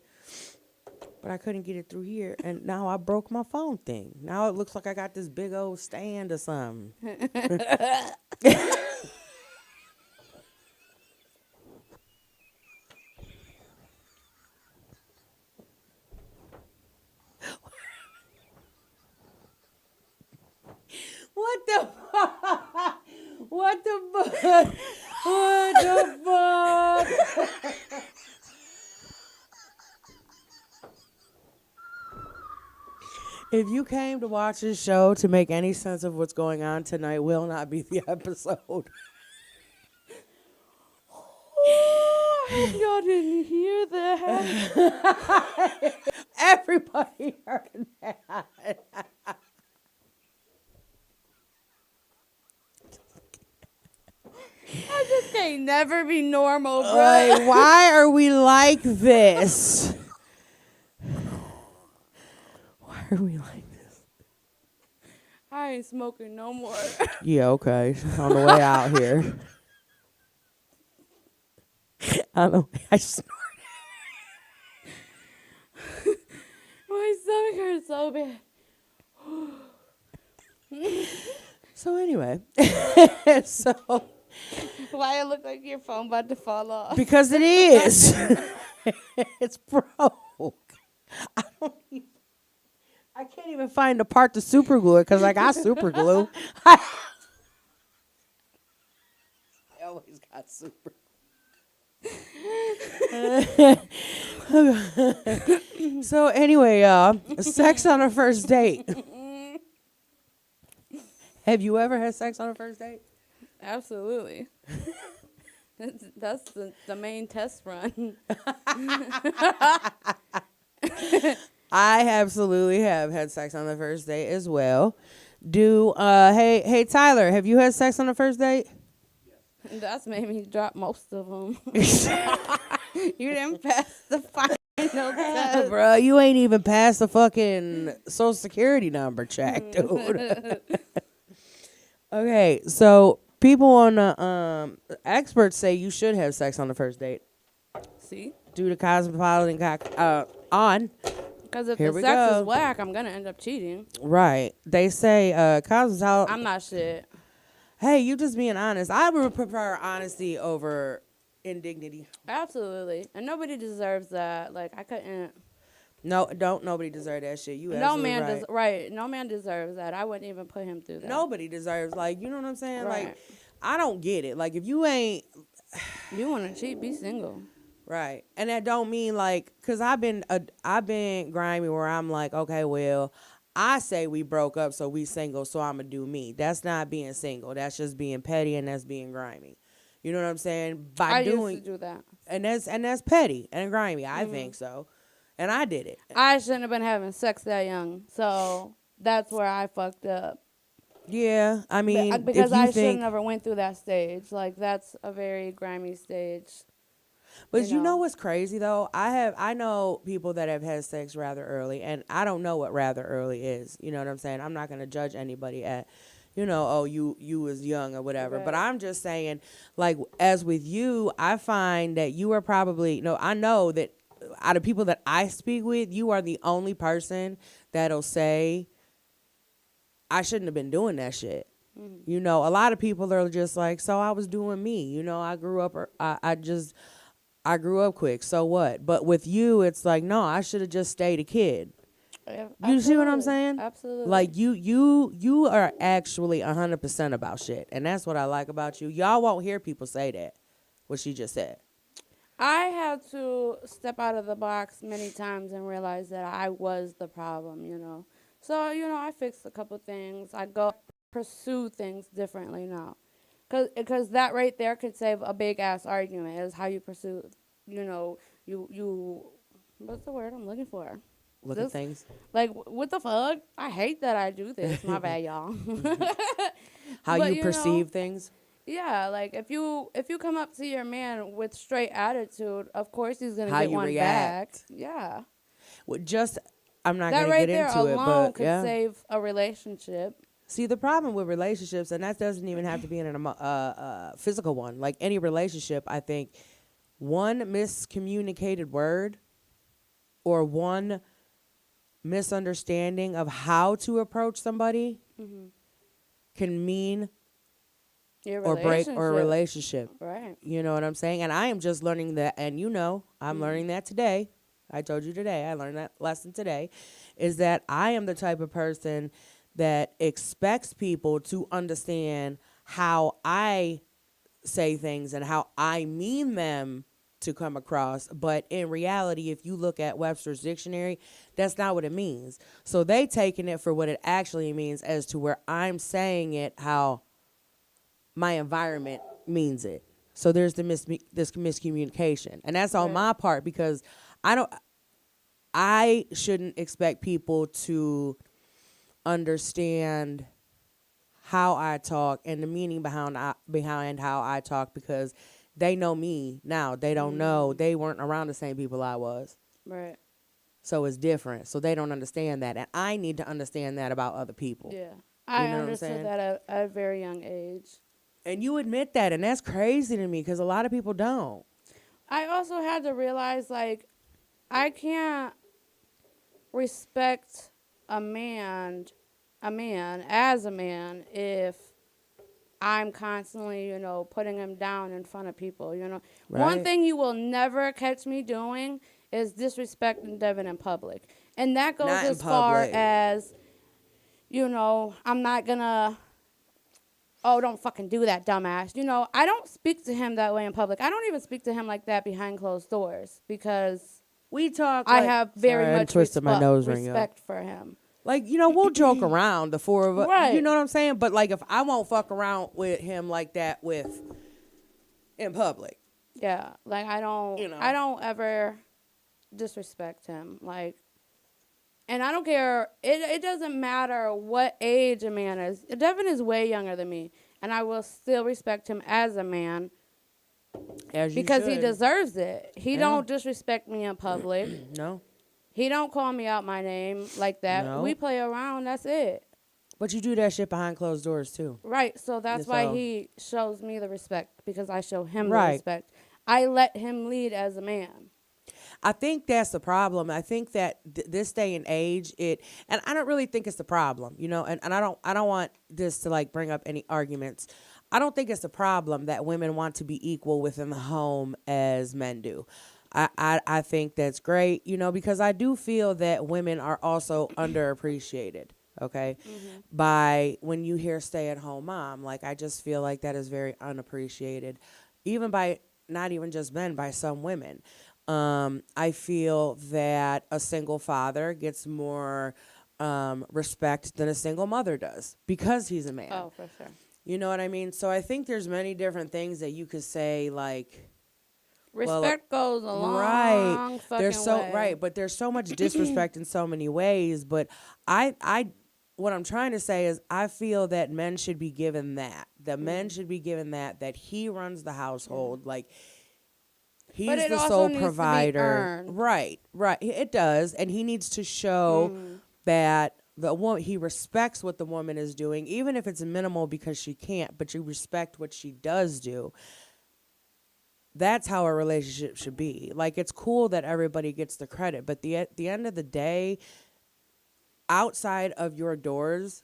Speaker 1: But I couldn't get it through here. And now I broke my phone thing. Now it looks like I got this big old stand or something. What the fuck? What the fuck? What the fuck? If you came to watch this show to make any sense of what's going on tonight, will not be the episode.
Speaker 2: I hope y'all didn't hear that.
Speaker 1: Everybody heard that.
Speaker 2: I just can't never be normal, bro.
Speaker 1: Like, why are we like this? Why are we like this?
Speaker 2: I ain't smoking no more.
Speaker 1: Yeah, okay. On the way out here. I don't know. I just,
Speaker 2: My stomach hurts so bad.
Speaker 1: so anyway, so
Speaker 2: Why it look like your phone about to fall off?
Speaker 1: because it is, it's broke. I don't even, I can't even find the part to super glue it because I got super glue. I always got super. So anyway, sex on a first date. Have you ever had sex on a first date?
Speaker 2: Absolutely. That's the main test run.
Speaker 1: I absolutely have had sex on the first date as well. Hey Tyler, have you had sex on the first date?
Speaker 2: That's made me drop most of them. You didn't pass the final test.
Speaker 1: Bro, you ain't even passed the fucking social security number check, dude. Okay, so people on the experts say you should have sex on the first date
Speaker 2: See?
Speaker 1: due to cosmopolitan on.
Speaker 2: Because if
Speaker 1: Here
Speaker 2: the
Speaker 1: we
Speaker 2: sex
Speaker 1: go.
Speaker 2: is whack, I'm going to end up cheating.
Speaker 1: Right. They say cosmopolitan.
Speaker 2: I'm not shit.
Speaker 1: Hey, you just being honest. I would prefer honesty over indignity.
Speaker 2: Absolutely. And nobody deserves that. Like, I couldn't.
Speaker 1: No, don't nobody deserve that shit. You
Speaker 2: No
Speaker 1: absolutely
Speaker 2: man
Speaker 1: right.
Speaker 2: does. Right. No man deserves that. I wouldn't even put him through that.
Speaker 1: Nobody deserves, like, you know what I'm saying?
Speaker 2: Right.
Speaker 1: Like, I don't get it. Like, if you ain't
Speaker 2: You want to cheat, be single.
Speaker 1: right, and that don't mean like, cause I've been grimy where I'm like, okay, well, I say we broke up, so we single, so I'ma do me. That's not being single. That's just being petty, and that's being grimy. You know what I'm saying?
Speaker 2: I used to do that.
Speaker 1: And that's petty and grimy. I think so, and I did it.
Speaker 2: I shouldn't have been having sex that young. So that's where I fucked up.
Speaker 1: Yeah, I mean,
Speaker 2: Because
Speaker 1: if you
Speaker 2: I should
Speaker 1: think,
Speaker 2: never went through that stage. Like, that's a very grimy stage.
Speaker 1: but you know what's crazy though? I know people that have had sex rather early, and I don't know what rather early is. You know what I'm saying? I'm not gonna judge anybody at, oh, you was young or whatever.
Speaker 2: Right.
Speaker 1: But I'm just saying, like, as with you, I find that you are probably I know that out of people that I speak with, you are the only person that'll say, I shouldn't have been doing that shit. A lot of people are just like, so I was doing me. I grew up, I grew up quick. So what? But with you, it's like, no, I should have just stayed a kid.
Speaker 2: Yeah,
Speaker 1: You see what I'm saying?
Speaker 2: Absolutely.
Speaker 1: Like you are actually 100% about shit, and that's what I like about you. Y'all won't hear people say that. What she just said.
Speaker 2: I had to step out of the box many times and realize that I was the problem. So, I fixed a couple things. I go pursue things differently now. Because that right there could save a big-ass argument is how you pursue, you what's the word I'm looking for?
Speaker 1: Look at things.
Speaker 2: Like, what the fuck? I hate that I do this. My bad, y'all.
Speaker 1: How
Speaker 2: But,
Speaker 1: you perceive things.
Speaker 2: Yeah, like if you come up to your man with straight attitude, of course he's gonna
Speaker 1: How
Speaker 2: get
Speaker 1: you
Speaker 2: one
Speaker 1: react.
Speaker 2: back. Yeah,
Speaker 1: I'm not
Speaker 2: that
Speaker 1: gonna
Speaker 2: right
Speaker 1: get
Speaker 2: there
Speaker 1: into it,
Speaker 2: alone
Speaker 1: but
Speaker 2: could
Speaker 1: yeah.
Speaker 2: save a relationship.
Speaker 1: See, the problem with relationships, and that doesn't even have to be in a physical one. Like any relationship, I think one miscommunicated word or one misunderstanding of how to approach somebody can mean
Speaker 2: Your
Speaker 1: or break or a relationship.
Speaker 2: Right.
Speaker 1: You know what I'm saying? And I am just learning that, and I'm learning that today. I told you today, I learned that lesson today, is that I am the type of person that expects people to understand how I say things and how I mean them to come across. But in reality, if you look at Webster's dictionary, that's not what it means. So they taking it for what it actually means as to where I'm saying it how my environment means it. So there's this miscommunication. And that's on my part because I shouldn't expect people to understand how I talk and the meaning behind how I talk because they know me now. They don't know. They weren't around the same people I was.
Speaker 2: Right.
Speaker 1: So it's different. So they don't understand that. And I need to understand that about other people.
Speaker 2: Yeah. I
Speaker 1: know
Speaker 2: understood that at a very young age.
Speaker 1: And you admit that. And that's crazy to me because a lot of people don't.
Speaker 2: I also had to realize, like, I can't respect a man, as a man if I'm constantly, putting him down in front of people. One
Speaker 3: Right.
Speaker 2: thing you will never catch me doing is disrespecting Devin in public. And that goes
Speaker 3: Not in
Speaker 2: as far
Speaker 3: public.
Speaker 2: as, I'm not gonna, oh, don't fucking do that, dumbass. I don't speak to him that way in public. I don't even speak to him like that behind closed doors because
Speaker 3: We talk
Speaker 2: I
Speaker 3: like.
Speaker 2: have very
Speaker 3: Sorry, I
Speaker 2: much
Speaker 3: twisted my nose ring up.
Speaker 2: respect for him.
Speaker 3: Like, we'll joke around, the four of us. You
Speaker 2: Right.
Speaker 3: know what I'm saying? But, like, if I won't fuck around with him like that in public.
Speaker 2: Yeah. Like I don't ever disrespect him. Like, and I don't care. It doesn't matter what age a man is. Devin is way younger than me, and I will still respect him as a man
Speaker 3: As you
Speaker 2: because he
Speaker 3: should.
Speaker 2: deserves it. He
Speaker 3: Yeah.
Speaker 2: don't disrespect me in public.
Speaker 3: No.
Speaker 2: He don't call me out my name like that.
Speaker 3: No.
Speaker 2: We play around. That's it.
Speaker 3: But you do that shit behind closed doors, too.
Speaker 2: Right. So that's why
Speaker 3: So-
Speaker 2: he shows me the respect because I show him the
Speaker 3: Right.
Speaker 2: respect. I let him lead as a man.
Speaker 3: I think that's the problem. I think that this day and age, and I don't really think it's the problem, and I don't want this to like bring up any arguments. I don't think it's a problem that women want to be equal within the home as men do. I think that's great, because I do feel that women are also underappreciated. Okay. By when you hear stay at home mom, like I just feel like that is very unappreciated, even by not even just men, by some women. I feel that a single father gets more respect than a single mother does because he's a man.
Speaker 2: Oh, for sure.
Speaker 3: You know what I mean? So I think there's many different things that you could say, like,
Speaker 2: Respect goes a long
Speaker 3: right.
Speaker 2: fucking
Speaker 3: There's so
Speaker 2: way.
Speaker 3: right, but there's so much disrespect in so many ways. But what I'm trying to say is, I feel that men should be given that. That men should be given that he runs the household, like.
Speaker 2: But
Speaker 3: He's
Speaker 2: it
Speaker 3: the
Speaker 2: also
Speaker 3: sole
Speaker 2: needs to be
Speaker 3: provider.
Speaker 2: earned.
Speaker 3: Right. It does. And he needs to show that the woman, he respects what the woman is doing, even if it's minimal because she can't, but you respect what she does do. That's how a relationship should be. Like, it's cool that everybody gets the credit, but at the end of the day, outside of your doors,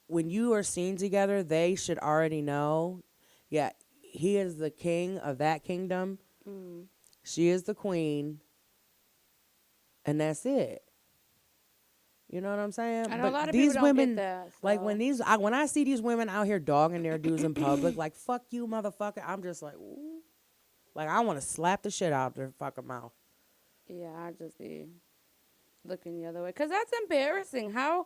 Speaker 3: when you are seen together, they should already know, yeah, he is the king of that kingdom. She is the queen, and that's it. You know what I'm saying?
Speaker 2: I know
Speaker 3: But
Speaker 2: a lot of
Speaker 3: these
Speaker 2: people don't
Speaker 3: women,
Speaker 2: get that.
Speaker 3: like
Speaker 2: so.
Speaker 3: when I see these women out here dogging their dudes in public, like fuck you, motherfucker, I'm just like, ooh, like I want to slap the shit out of their fucking mouth.
Speaker 2: Yeah, I just be looking the other way because that's embarrassing. How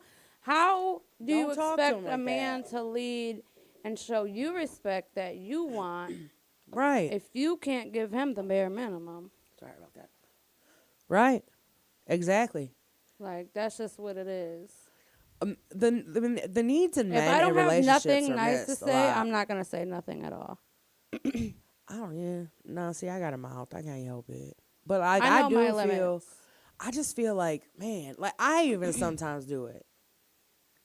Speaker 2: do you
Speaker 3: Don't talk to
Speaker 2: expect
Speaker 3: him
Speaker 2: a
Speaker 3: like
Speaker 2: man
Speaker 3: that.
Speaker 2: to lead and show you respect that you want
Speaker 3: Right.
Speaker 2: if you can't give him the bare minimum?
Speaker 3: Sorry about that. Right. Exactly.
Speaker 2: Like that's just what it is.
Speaker 3: The needs in
Speaker 2: If
Speaker 3: men
Speaker 2: I don't
Speaker 3: and
Speaker 2: have
Speaker 3: relationships
Speaker 2: nothing
Speaker 3: are
Speaker 2: nice to
Speaker 3: missed a
Speaker 2: say,
Speaker 3: lot.
Speaker 2: I'm not gonna say nothing at all.
Speaker 3: I don't. Yeah. No. See, I got a mouth. I can't help it. But like,
Speaker 2: I know
Speaker 3: I do
Speaker 2: my
Speaker 3: feel.
Speaker 2: limits.
Speaker 3: I just feel like, man, like I even sometimes do it.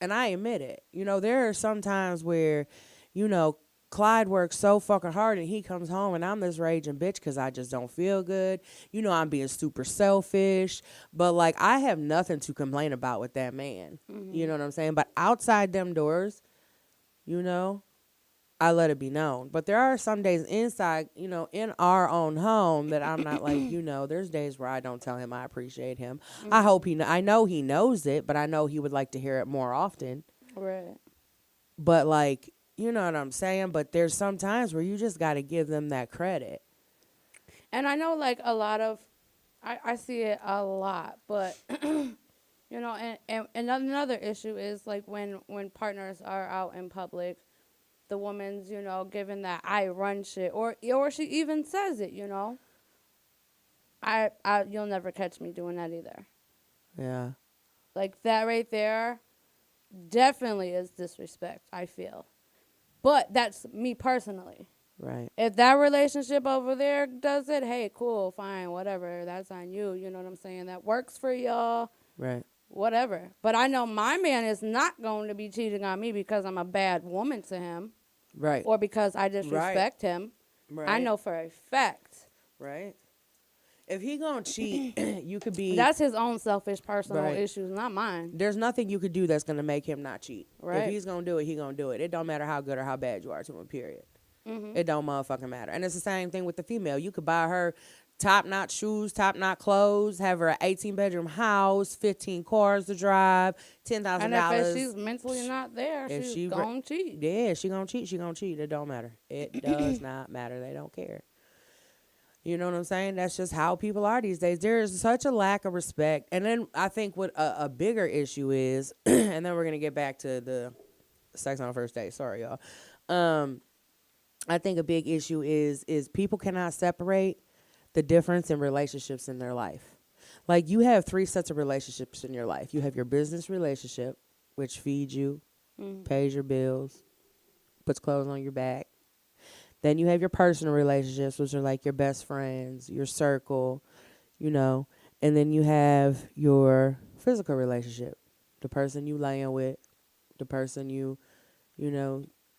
Speaker 3: And I admit it. There are some times where, Clyde works so fucking hard and he comes home and I'm this raging bitch because I just don't feel good. I'm being super selfish. But, like, I have nothing to complain about with that man. You know what I'm saying? But outside them doors, I let it be known. But there are some days inside, in our own home that I'm not like, there's days where I don't tell him I appreciate him. I know he knows it, but I know he would like to hear it more often.
Speaker 2: Right.
Speaker 3: But, like, you know what I'm saying? But there's some times where you just got to give them that credit.
Speaker 2: And I know, like, a lot of, I see it a lot, but, and another issue is, like, when partners are out in public, the woman's, giving that I run shit, or she even says it, you'll never catch me doing that either.
Speaker 3: Yeah.
Speaker 2: Like, that right there definitely is disrespect, I feel. But that's me personally.
Speaker 3: Right.
Speaker 2: If that relationship over there does it, hey, cool, fine, whatever. That's on you. You know what I'm saying? That works for y'all.
Speaker 3: Right.
Speaker 2: Whatever. But I know my man is not going to be cheating on me because I'm a bad woman to him.
Speaker 3: Right.
Speaker 2: Or because I disrespect him.
Speaker 3: Right.
Speaker 2: I know for a fact.
Speaker 3: Right? If he gonna cheat, you could be
Speaker 2: That's his own selfish personal
Speaker 3: right.
Speaker 2: issues, not mine.
Speaker 3: There's nothing you could do that's gonna make him not cheat. If
Speaker 2: Right.
Speaker 3: he's gonna do it, he gonna do it. It don't matter how good or how bad you are to him. Period.
Speaker 2: Mm-hmm.
Speaker 3: It don't motherfucking matter. And it's the same thing with the female. You could buy her top notch shoes, top notch clothes, have her an 18-bedroom house, 15 cars to drive, $10,000.
Speaker 2: And if she's mentally not there,
Speaker 3: If
Speaker 2: she's
Speaker 3: she
Speaker 2: gonna cheat.
Speaker 3: Yeah, she gonna cheat. She gonna cheat. It don't matter. It does not matter. They don't care. You know what I'm saying? That's just how people are these days. There is such a lack of respect. And then I think what a bigger issue is, and then we're gonna get back to the sex on the first date. Sorry, y'all. I think a big issue is people cannot separate the difference in relationships in their life. Like you have 3 sets of relationships in your life. You have your business relationship, which feeds you, pays your bills, puts clothes on your back. Then you have your personal relationships, which are like your best friends, your circle, you know. And then you have your physical relationship, the person you laying with, the person you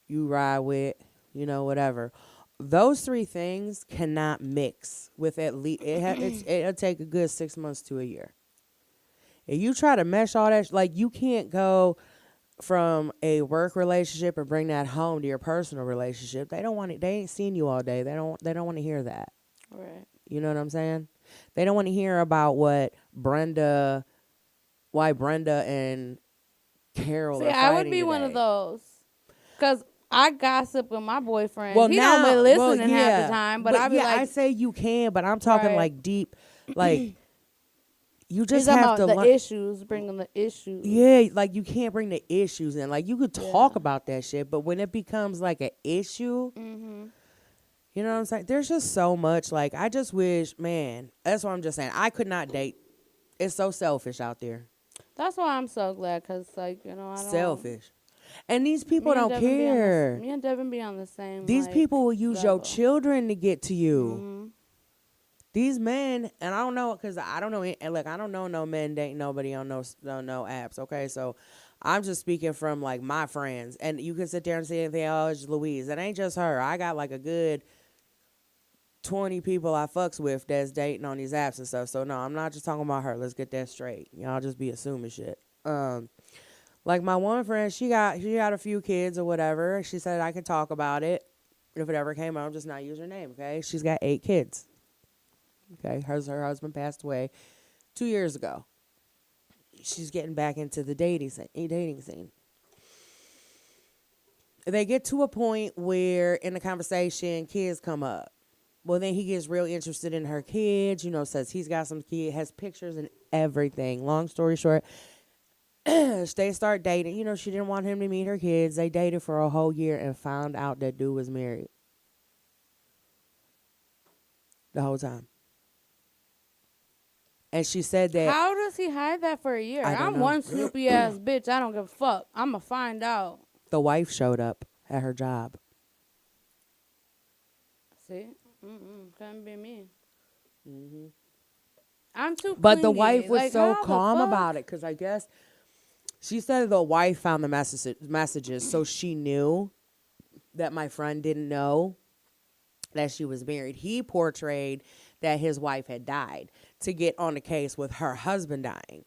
Speaker 3: ride with, whatever. Those 3 things cannot mix with at least, it'll take a good 6 months to a year. If you try to mesh all that, like you can't go from a work relationship and bring that home to your personal relationship. They don't want it. They ain't seen you all day. They don't want to hear that.
Speaker 2: Right.
Speaker 3: You know what I'm saying? They don't want to hear about why Brenda and Carol are fighting
Speaker 2: I would be
Speaker 3: today.
Speaker 2: one of those. Because I gossip with my boyfriend.
Speaker 3: Well,
Speaker 2: he
Speaker 3: now,
Speaker 2: don't be listening
Speaker 3: yeah,
Speaker 2: half the time, but I be like,
Speaker 3: I say you can, but I'm talking
Speaker 2: Right.
Speaker 3: like deep, like you
Speaker 2: he's
Speaker 3: just
Speaker 2: talking
Speaker 3: have
Speaker 2: about
Speaker 3: to
Speaker 2: the
Speaker 3: learn.
Speaker 2: issues, bringing the issues.
Speaker 3: Yeah, like you can't bring the issues in. Like you could talk
Speaker 2: Yeah.
Speaker 3: about that shit, but when it becomes like an issue,
Speaker 2: Mm-hmm.
Speaker 3: you know what I'm saying? There's just so much. Like I just wish, man. That's what I'm just saying. I could not date. It's so selfish out there.
Speaker 2: That's why I'm so glad, because, like, I don't...
Speaker 3: Selfish. And these people
Speaker 2: Me and
Speaker 3: don't
Speaker 2: Devin be on the-
Speaker 3: care.
Speaker 2: Me and Devin be on the same,
Speaker 3: These
Speaker 2: like,
Speaker 3: people will use your
Speaker 2: level.
Speaker 3: children to get to you.
Speaker 2: Mhm.
Speaker 3: These men, and I don't know, because I don't know, and like I don't know no men dating nobody on no apps. Okay, so I'm just speaking from like my friends, and you can sit there and say anything. Oh, it's Louise. It ain't just her. I got like a good 20 people I fucks with that's dating on these apps and stuff. So no, I'm not just talking about her. Let's get that straight. Y'all just be assuming shit. Like my one friend, she got a few kids or whatever. She said I could talk about it if it ever came up. Just not use her name. Okay, she's got 8 kids. Okay, her husband passed away 2 years ago. She's getting back into the dating scene. They get to a point where in the conversation, kids come up. Well, then he gets real interested in her kids, says he's got some kids, has pictures and everything. Long story short, they start dating. She didn't want him to meet her kids. They dated for a whole year and found out that dude was married the whole time. And she said that.
Speaker 2: How does he hide that for a year?
Speaker 3: I don't
Speaker 2: I'm
Speaker 3: know.
Speaker 2: one snoopy ass bitch. I don't give a fuck. I'm going to find out.
Speaker 3: The wife showed up at her job.
Speaker 2: See? Couldn't be me.
Speaker 3: Mm-hmm.
Speaker 2: I'm too
Speaker 3: But the
Speaker 2: clingy.
Speaker 3: wife was
Speaker 2: Like,
Speaker 3: so
Speaker 2: how the
Speaker 3: calm
Speaker 2: fuck?
Speaker 3: about it because I guess she said the wife found the messages, so she knew that my friend didn't know that she was married. He portrayed that his wife had died to get on the case with her husband dying.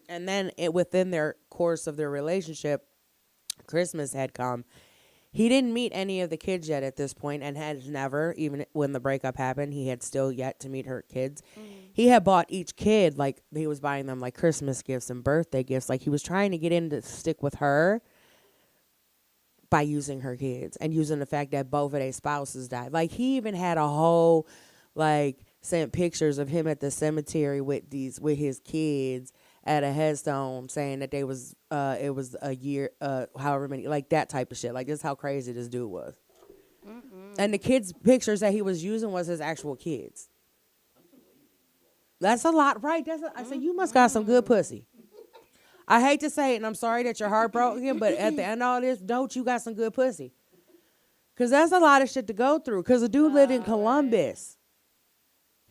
Speaker 3: And then within their course of their relationship, Christmas had come. He didn't meet any of the kids yet at this point and had never, even when the breakup happened, he had still yet to meet her kids. He had bought each kid, like he was buying them like Christmas gifts and birthday gifts. Like he was trying to get in to stick with her by using her kids and using the fact that both of their spouses died. Like he even had a whole, like, sent pictures of him at the cemetery with his kids at a headstone saying that it was a year, however many, like that type of shit. Like, this is how crazy this dude was. And the kids' pictures that he was using was his actual kids. That's a lot, right? I said, you must got some good pussy. I hate to say it, and I'm sorry that you're heartbroken, but at the end of all this, don't you got some good pussy? Because that's a lot of shit to go through. Because the dude lived in Columbus.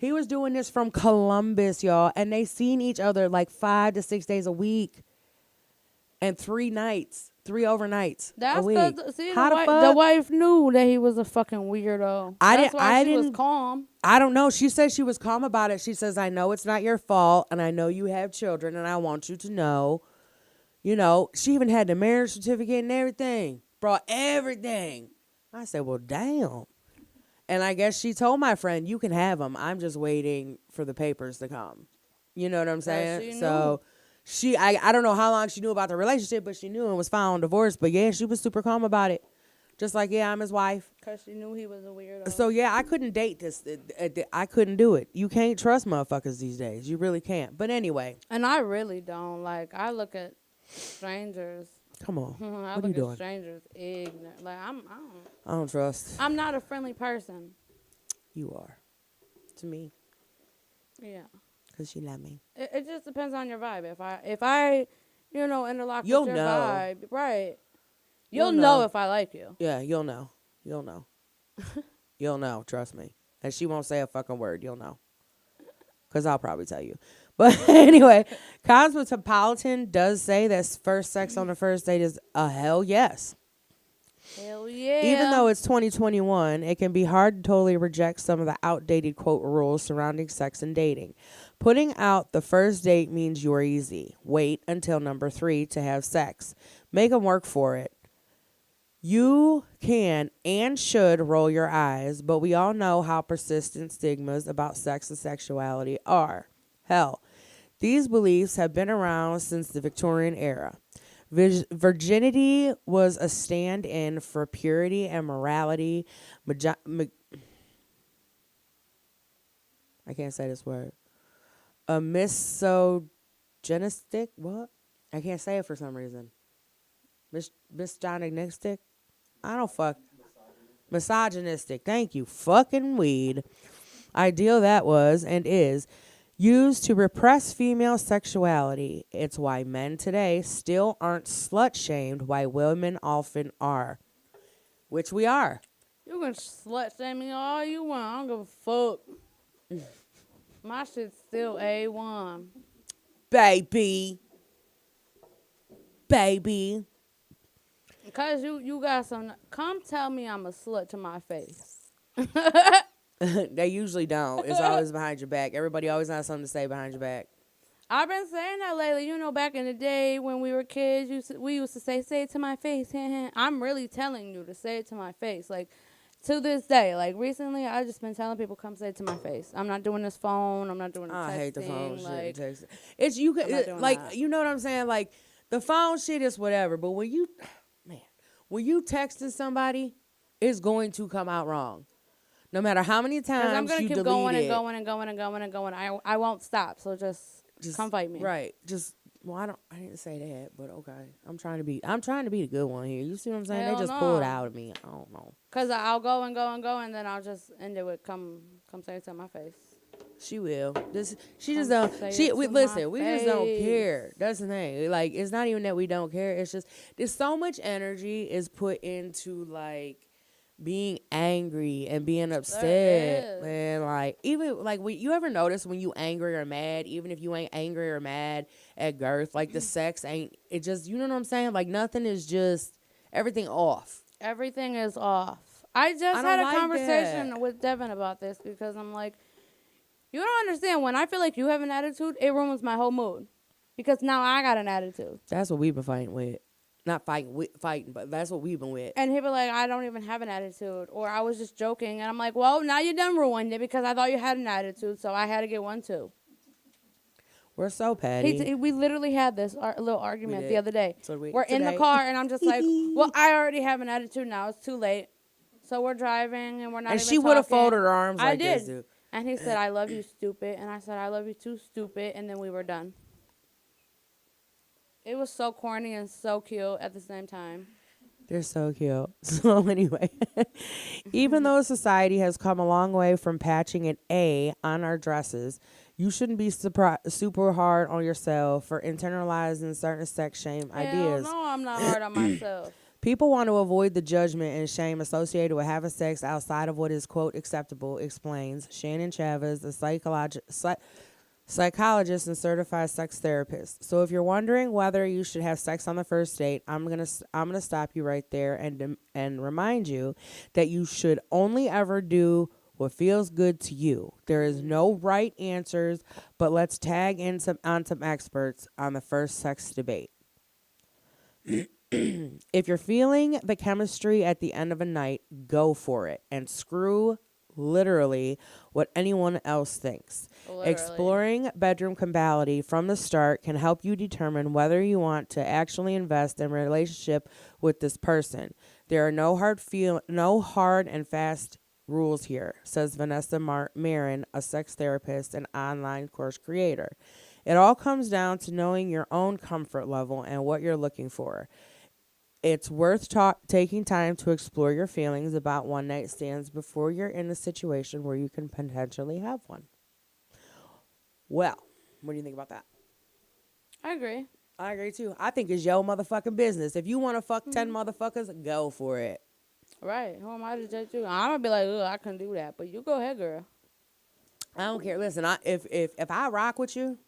Speaker 3: He was doing this from Columbus, y'all. And they seen each other like 5 to 6 days a week. And 3 3 overnights a
Speaker 2: That's
Speaker 3: week.
Speaker 2: because see
Speaker 3: How the
Speaker 2: the
Speaker 3: fuck?
Speaker 2: wife knew that he was a fucking weirdo. That's why she was calm.
Speaker 3: I don't know. She said she was calm about it. She says, I know it's not your fault, and I know you have children, and I want you to know. You know, she even had the marriage certificate and everything. Brought everything. I said, well, damn. And I guess she told my friend, you can have them. I'm just waiting for the papers to come. You know what I'm saying? So I don't know how long she knew about the relationship, but she knew and was filed divorce. But yeah, she was super calm about it. Just like, yeah, I'm his wife.
Speaker 2: Because she knew he was a weirdo.
Speaker 3: So yeah, I couldn't date this. I couldn't do it. You can't trust motherfuckers these days. You really can't. But anyway.
Speaker 2: And I really don't. Like, I look at strangers.
Speaker 3: Come on.
Speaker 2: I
Speaker 3: What are you
Speaker 2: look
Speaker 3: doing?
Speaker 2: at strangers ignorant. Like,
Speaker 3: I don't trust.
Speaker 2: I'm not a friendly person.
Speaker 3: You are. To me.
Speaker 2: Yeah.
Speaker 3: Because you love me.
Speaker 2: It just depends on your vibe. If I interlock
Speaker 3: You'll
Speaker 2: with your
Speaker 3: know.
Speaker 2: vibe, right? You'll
Speaker 3: know
Speaker 2: know if I like you.
Speaker 3: Yeah, you'll know. You'll know. You'll know. Trust me. And she won't say a fucking word. You'll know. Because I'll probably tell you. But anyway, Cosmopolitan does say that first sex on the first date is a hell yes.
Speaker 2: Hell yeah.
Speaker 3: Even though it's 2021, it can be hard to totally reject some of the outdated quote rules surrounding sex and dating. Putting out the first date means you're easy. Wait until number 3 to have sex. Make them work for it. You can and should roll your eyes, but we all know how persistent stigmas about sex and sexuality are. Hell, these beliefs have been around since the Victorian era. Virginity was a stand-in for purity and morality. I can't say this word. A misogynistic, what? I can't say it for some reason. Misogynistic? I don't fuck. Misogynistic. Thank you. Fucking weed. Ideal that was and is used to repress female sexuality. It's why men today still aren't slut-shamed, why women often are. Which we are.
Speaker 2: You can slut shame me all you want. I don't give a fuck. My shit's still A1.
Speaker 3: Baby.
Speaker 2: Because you got some... Come tell me I'm a slut to my face.
Speaker 3: They usually don't. It's always behind your back. Everybody always has something to say behind your back.
Speaker 2: I've been saying that lately. You know, back in the day when we were kids, we used to say it to my face. I'm really telling you to say it to my face. Like, to this day. Like, recently, I've just been telling people, come say it to my face. I'm not doing this phone. I'm not doing the texting.
Speaker 3: I hate the phone
Speaker 2: like,
Speaker 3: shit. Texting. It's, you could, like, that. You know what I'm saying? Like, the phone shit is whatever. But when you texting somebody, it's going to come out wrong. No matter how many times
Speaker 2: I'm gonna
Speaker 3: you
Speaker 2: keep
Speaker 3: delete
Speaker 2: going
Speaker 3: it.
Speaker 2: and going and going and going and going. I won't stop. So just come fight me.
Speaker 3: Right. I didn't say that, but okay. I'm trying to be the good one here. You see what I'm saying?
Speaker 2: Hell
Speaker 3: they just
Speaker 2: no.
Speaker 3: pull it out of me. I don't know.
Speaker 2: Cause I'll go and go and go, and then I'll just end it with come say it to my face.
Speaker 3: She will. She just don't. Listen. We just don't care. That's the thing. Like, it's not even that we don't care. It's just there's so much energy is put into like being angry and being upset, and like even like you ever notice when you angry or mad, even if you ain't angry or mad at Girth, like the sex ain't. It just, you know what I'm saying? Like nothing is just everything off.
Speaker 2: Everything is off. I just had a conversation with Devin about this because I'm like, you don't understand. When I feel like you have an attitude, it ruins my whole mood. Because now I got an attitude.
Speaker 3: That's what we've been fighting with. Not fighting, but that's what we've been with.
Speaker 2: And he'd be like, I don't even have an attitude. Or I was just joking. And I'm like, well, now you done ruined it because I thought you had an attitude. So I had to get one too.
Speaker 3: We're so petty.
Speaker 2: We literally had this little argument the other day.
Speaker 3: So
Speaker 2: we're in the car and I'm just like, well, I already have an attitude now. It's too late. So we're driving and we're not even
Speaker 3: talking. And she would have folded her arms like
Speaker 2: this,
Speaker 3: dude.
Speaker 2: And he said, I love you, stupid. And I said, I love you too, stupid. And then we were done. It was so corny and so cute at the same time.
Speaker 3: They're so cute. So anyway, even though society has come a long way from patching an A on our dresses, you shouldn't be super hard on yourself for internalizing certain sex shame ideas.
Speaker 2: No, I'm not hard on myself.
Speaker 3: People want to avoid the judgment and shame associated with having sex outside of what is, quote, acceptable, explains Shannon Chavez, a psychologist and certified sex therapist. So if you're wondering whether you should have sex on the first date, I'm gonna stop you right there and remind you that you should only ever do what feels good to you. There is no right answers, but let's tag in some experts on the first sex debate. If you're feeling the chemistry at the end of a night, go for it and screw literally what anyone else thinks.
Speaker 2: Literally.
Speaker 3: Exploring bedroom compatibility from the start can help you determine whether you want to actually invest in a relationship with this person. There are no hard and fast rules here, says Vanessa Marin, a sex therapist and online course creator. It all comes down to knowing your own comfort level and what you're looking for. It's worth taking time to explore your feelings about one night stands before you're in a situation where you can potentially have one. Well, what do you think about that?
Speaker 2: I agree.
Speaker 3: I agree too. I think it's your motherfucking business. If you want to fuck 10 motherfuckers, go for it.
Speaker 2: Right. Who am I to judge you? I'm gonna be like, ugh, I couldn't do that. But you go ahead, girl.
Speaker 3: I don't care. Listen, if I rock with you,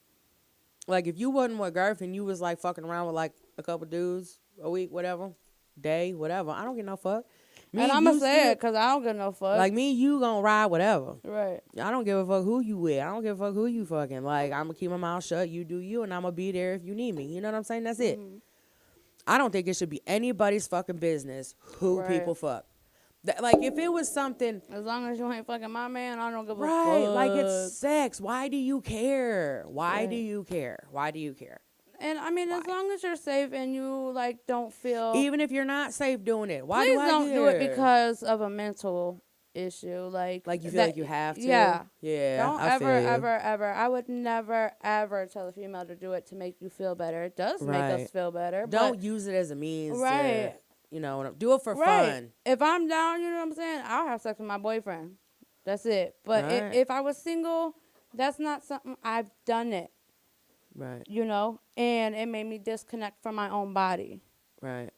Speaker 3: like if you wasn't with Garth and you was like fucking around with like a couple dudes a week, whatever, day, whatever, I don't get no fuck. Me
Speaker 2: And I'm
Speaker 3: you
Speaker 2: gonna say
Speaker 3: still-
Speaker 2: it because I don't give no fuck.
Speaker 3: Like me, you gonna ride whatever.
Speaker 2: Right.
Speaker 3: I don't give a fuck who you with. I don't give a fuck who you fucking. Like, I'm gonna keep my mouth shut. You do you, and I'm gonna be there if you need me. You know what I'm saying? That's it. I don't think it should be anybody's fucking business who
Speaker 2: Right.
Speaker 3: people fuck. Like, if it was something,
Speaker 2: As long as you ain't fucking my man, I don't give a
Speaker 3: right?
Speaker 2: fuck.
Speaker 3: Like, it's sex. Why do you care? Why do
Speaker 2: Right.
Speaker 3: you care? Why do you care?
Speaker 2: And I mean, as long as you're safe and you like don't feel,
Speaker 3: Even if you're not safe doing it, why
Speaker 2: please
Speaker 3: do I
Speaker 2: don't
Speaker 3: care?
Speaker 2: do it because of a mental issue. Like
Speaker 3: Like you feel
Speaker 2: that-
Speaker 3: like you have to.
Speaker 2: Yeah.
Speaker 3: Yeah.
Speaker 2: Don't
Speaker 3: I feel
Speaker 2: ever,
Speaker 3: you.
Speaker 2: ever. I would never, ever tell a female to do it to make you feel better. It does make
Speaker 3: Right.
Speaker 2: us feel better.
Speaker 3: Don't
Speaker 2: but,
Speaker 3: use it as a means.
Speaker 2: Right.
Speaker 3: To, you know, do it for
Speaker 2: right.
Speaker 3: fun.
Speaker 2: If I'm down, you know what I'm saying? I'll have sex with my boyfriend. That's it. But
Speaker 3: Right.
Speaker 2: if I was single, that's not something I've done it.
Speaker 3: Right.
Speaker 2: You know, and it made me disconnect from my own body.
Speaker 3: Right.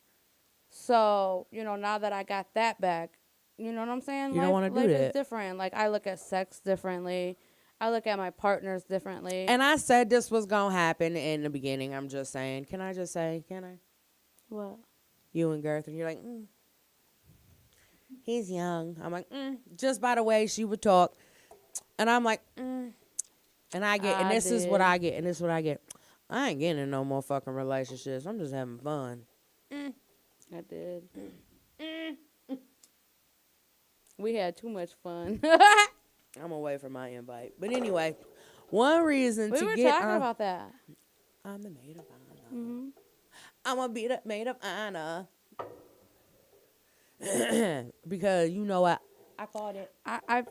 Speaker 2: So, you know, now that I got that back, you know what I'm saying?
Speaker 3: You don't wanna do
Speaker 2: life
Speaker 3: that.
Speaker 2: is different. Like, I look at sex differently. I look at my partners differently.
Speaker 3: And I said this was going to happen in the beginning. I'm just saying. Can I?
Speaker 2: What?
Speaker 3: You and Girth, and you're like, he's young. I'm like, just by the way she would talk. And I'm like, And I get, and this is what I get, and this is what I get. I ain't getting in no more fucking relationships. I'm just having fun.
Speaker 2: I did. We had too much fun.
Speaker 3: I'm away from my invite. But anyway, one reason
Speaker 2: We
Speaker 3: to
Speaker 2: were
Speaker 3: get
Speaker 2: talking
Speaker 3: on,
Speaker 2: about that.
Speaker 3: I'm the maid of honor. I'm gonna be the maid of honor. Because you know what? I called it.
Speaker 2: I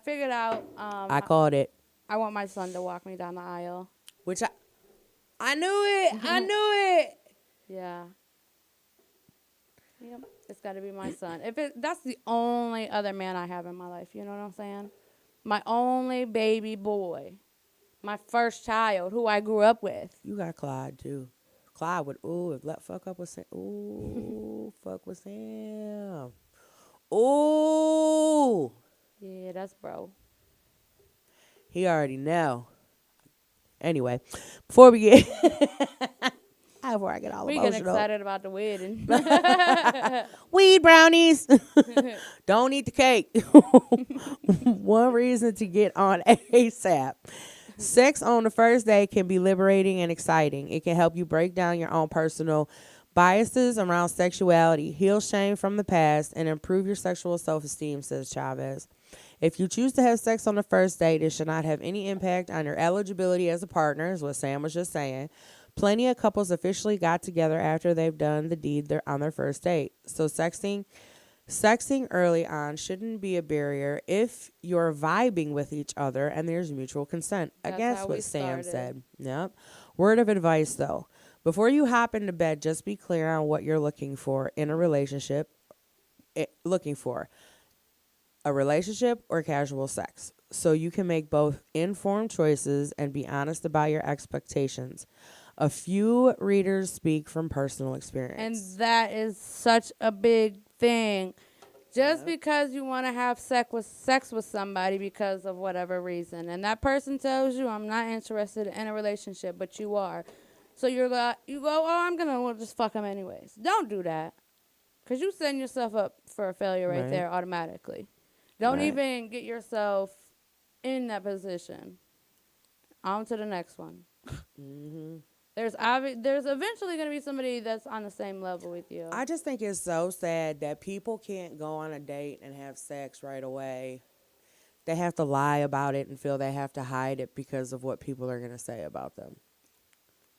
Speaker 2: figured out.
Speaker 3: I called it.
Speaker 2: I want my son to walk me down the aisle.
Speaker 3: Which I knew it. I knew it.
Speaker 2: Yeah. Yep. It's got to be my son. That's the only other man I have in my life. You know what I'm saying? My only baby boy. My first child, who I grew up with.
Speaker 3: You got Clyde too. Clyde would if let fuck up with Sam. Ooh, fuck with Sam. Ooh.
Speaker 2: Yeah, that's bro.
Speaker 3: He already know. Anyway, before we get before I get all
Speaker 2: We get
Speaker 3: emotional.
Speaker 2: excited about the wedding.
Speaker 3: Weed brownies. Don't eat the cake. One reason to get on ASAP. Sex on the first day can be liberating and exciting. It can help you break down your own personal biases around sexuality, heal shame from the past, and improve your sexual self-esteem, says Chavez. If you choose to have sex on the first date, it should not have any impact on your eligibility as a partner, is what Sam was just saying. Plenty of couples officially got together after they've done the deed on their first date. So sexting early on shouldn't be a barrier if you're vibing with each other and there's mutual consent.
Speaker 2: That's
Speaker 3: I guess
Speaker 2: how
Speaker 3: what
Speaker 2: we
Speaker 3: Sam
Speaker 2: started.
Speaker 3: said. Yep. Word of advice, though. Before you hop into bed, just be clear on what you're looking for in a relationship. A relationship or casual sex, so you can make both informed choices and be honest about your expectations. A few readers speak from personal experience.
Speaker 2: And that is such a big thing. Just because you want to have sex with somebody because of whatever reason, and that person tells you, "I'm not interested in a relationship," but you are. So you go, "Oh, I'm gonna just fuck him anyways." Don't do that, cause you setting yourself up for a failure right there automatically. Don't even get yourself in that position. On to the next one.
Speaker 3: Mm-hmm.
Speaker 2: There's eventually gonna be somebody that's on the same level with you.
Speaker 3: I just think it's so sad that people can't go on a date and have sex right away. They have to lie about it and feel they have to hide it because of what people are going to say about them.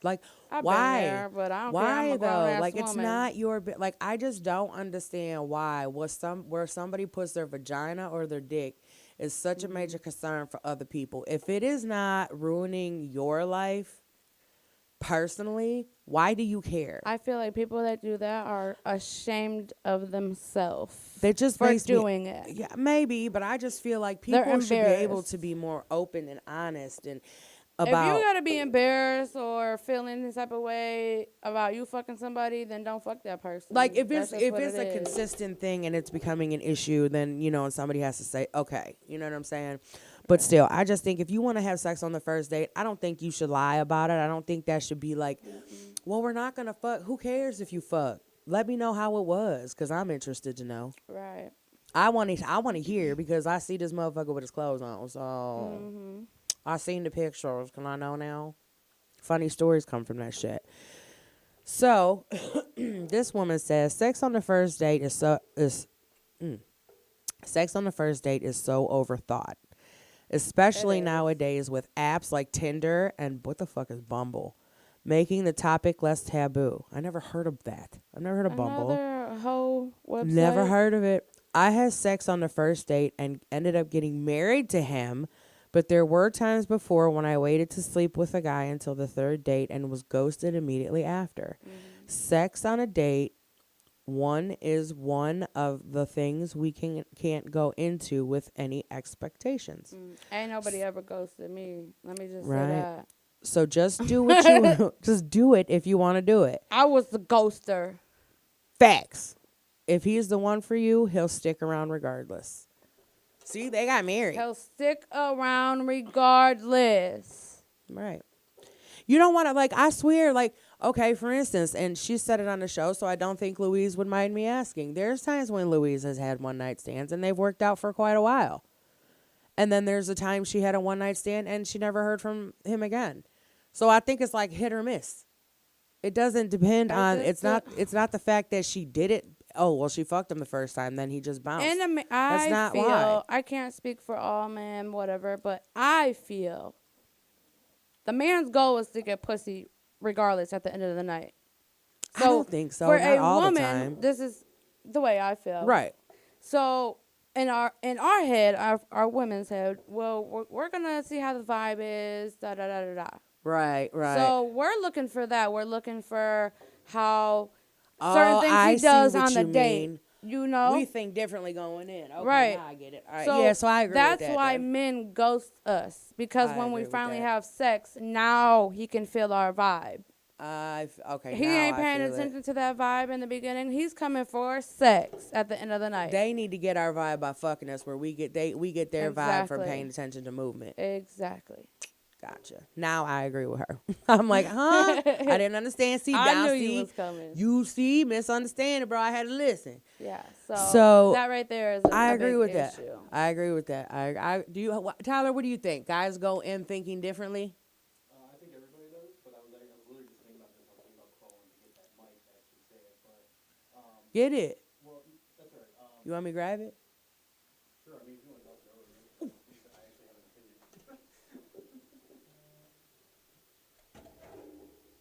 Speaker 3: Like,
Speaker 2: I've
Speaker 3: why?
Speaker 2: been there, but I don't care. I'm
Speaker 3: Why
Speaker 2: a
Speaker 3: though?
Speaker 2: grown-ass
Speaker 3: Like, it's
Speaker 2: woman.
Speaker 3: not your like. I just don't understand why where somebody puts their vagina or their dick is such a major concern for other people. If it is not ruining your life personally, why do you care?
Speaker 2: I feel like people that do that are ashamed of themselves.
Speaker 3: They just
Speaker 2: for
Speaker 3: makes
Speaker 2: doing it.
Speaker 3: Yeah, maybe, but I just feel like
Speaker 2: They're
Speaker 3: people should be able
Speaker 2: embarrassed.
Speaker 3: to be more open and honest and
Speaker 2: If
Speaker 3: about.
Speaker 2: you gotta be embarrassed or feeling this type of way about you fucking somebody, then don't fuck that person.
Speaker 3: Like if
Speaker 2: That's
Speaker 3: it's
Speaker 2: just what it
Speaker 3: a
Speaker 2: is.
Speaker 3: consistent thing and it's becoming an issue, then and somebody has to say, okay, you know what I'm saying? But still, I just think if you want to have sex on the first date, I don't think you should lie about it. I don't think that should be like, well, we're not gonna fuck. Who cares if you fuck? Let me know how it was, cause I'm interested to know.
Speaker 2: Right.
Speaker 3: I want to hear because I see this motherfucker with his clothes on. So I seen the pictures. Can I know now? Funny stories come from that shit. So this woman says sex on the first date is so overthought, especially nowadays with apps like Tinder and what the fuck is Bumble, making the topic less taboo. I never heard of that. I've never heard of Bumble.
Speaker 2: Another whole website.
Speaker 3: Never heard of it. I had sex on the first date and ended up getting married to him, but there were times before when I waited to sleep with a guy until the third date and was ghosted immediately after. Sex on a date is one of the things we can't go into with any expectations.
Speaker 2: Ain't nobody ever ghosted me. Let me just say
Speaker 3: Right.
Speaker 2: that.
Speaker 3: So just do what you just do it if you want to do it.
Speaker 2: I was the ghoster.
Speaker 3: Facts. If he's the one for you, he'll stick around regardless. See, they got married.
Speaker 2: He'll stick around regardless.
Speaker 3: Right. You don't want to, like, I swear, like, okay, for instance, and she said it on the show, so I don't think Louise would mind me asking. There's times when Louise has had one-night stands, and they've worked out for quite a while. And then there's a time she had a one-night stand, and she never heard from him again. So I think it's like hit or miss. It doesn't depend on, it's not the fact that she did it. Oh, well, she fucked him the first time, then he just bounced.
Speaker 2: And
Speaker 3: That's not
Speaker 2: feel,
Speaker 3: why.
Speaker 2: I can't speak for all men, whatever, but I feel the man's goal is to get pussy regardless at the end of the night.
Speaker 3: I don't think so.
Speaker 2: For
Speaker 3: Not
Speaker 2: a
Speaker 3: all
Speaker 2: woman,
Speaker 3: the time.
Speaker 2: this is the way I feel.
Speaker 3: Right.
Speaker 2: So in our head, our women's head, well, we're gonna see how the vibe is, da da da da da.
Speaker 3: Right.
Speaker 2: So we're looking for that. We're looking for how
Speaker 3: Oh,
Speaker 2: certain things
Speaker 3: I
Speaker 2: he
Speaker 3: see
Speaker 2: does
Speaker 3: what
Speaker 2: on the
Speaker 3: you
Speaker 2: date.
Speaker 3: mean.
Speaker 2: You know?
Speaker 3: We think differently going in. Okay,
Speaker 2: Right.
Speaker 3: now I get it. All right.
Speaker 2: So
Speaker 3: yeah, so I agree with that.
Speaker 2: that's why
Speaker 3: then.
Speaker 2: men ghost us. Because
Speaker 3: I
Speaker 2: when we
Speaker 3: agree with
Speaker 2: finally
Speaker 3: that.
Speaker 2: have sex, now he can feel our vibe.
Speaker 3: Okay,
Speaker 2: He
Speaker 3: now
Speaker 2: ain't
Speaker 3: I
Speaker 2: paying
Speaker 3: feel it.
Speaker 2: attention to that vibe in the beginning. He's coming for sex at the end of the night.
Speaker 3: They need to get our vibe by fucking us, where we get their vibe from
Speaker 2: Exactly.
Speaker 3: paying attention to movement.
Speaker 2: Exactly.
Speaker 3: Gotcha. Now I agree with her. I'm like, huh? I didn't understand. See,
Speaker 2: I
Speaker 3: down,
Speaker 2: knew
Speaker 3: see,
Speaker 2: you was coming.
Speaker 3: you see, misunderstanding, bro. I had to listen.
Speaker 2: Yeah.
Speaker 3: So,
Speaker 2: that right there is
Speaker 3: I
Speaker 2: a
Speaker 3: agree
Speaker 2: big
Speaker 3: with
Speaker 2: issue.
Speaker 3: that. I agree with that. Tyler, what do you think? Guys go in thinking differently?
Speaker 4: I think everybody does, but I was literally just thinking about this. I was thinking about calling to get that mic to actually say it, but
Speaker 3: Get it.
Speaker 4: well, that's all right.
Speaker 3: You want me to grab it?
Speaker 4: Sure. I mean, if you want to talk it over, I actually have an opinion.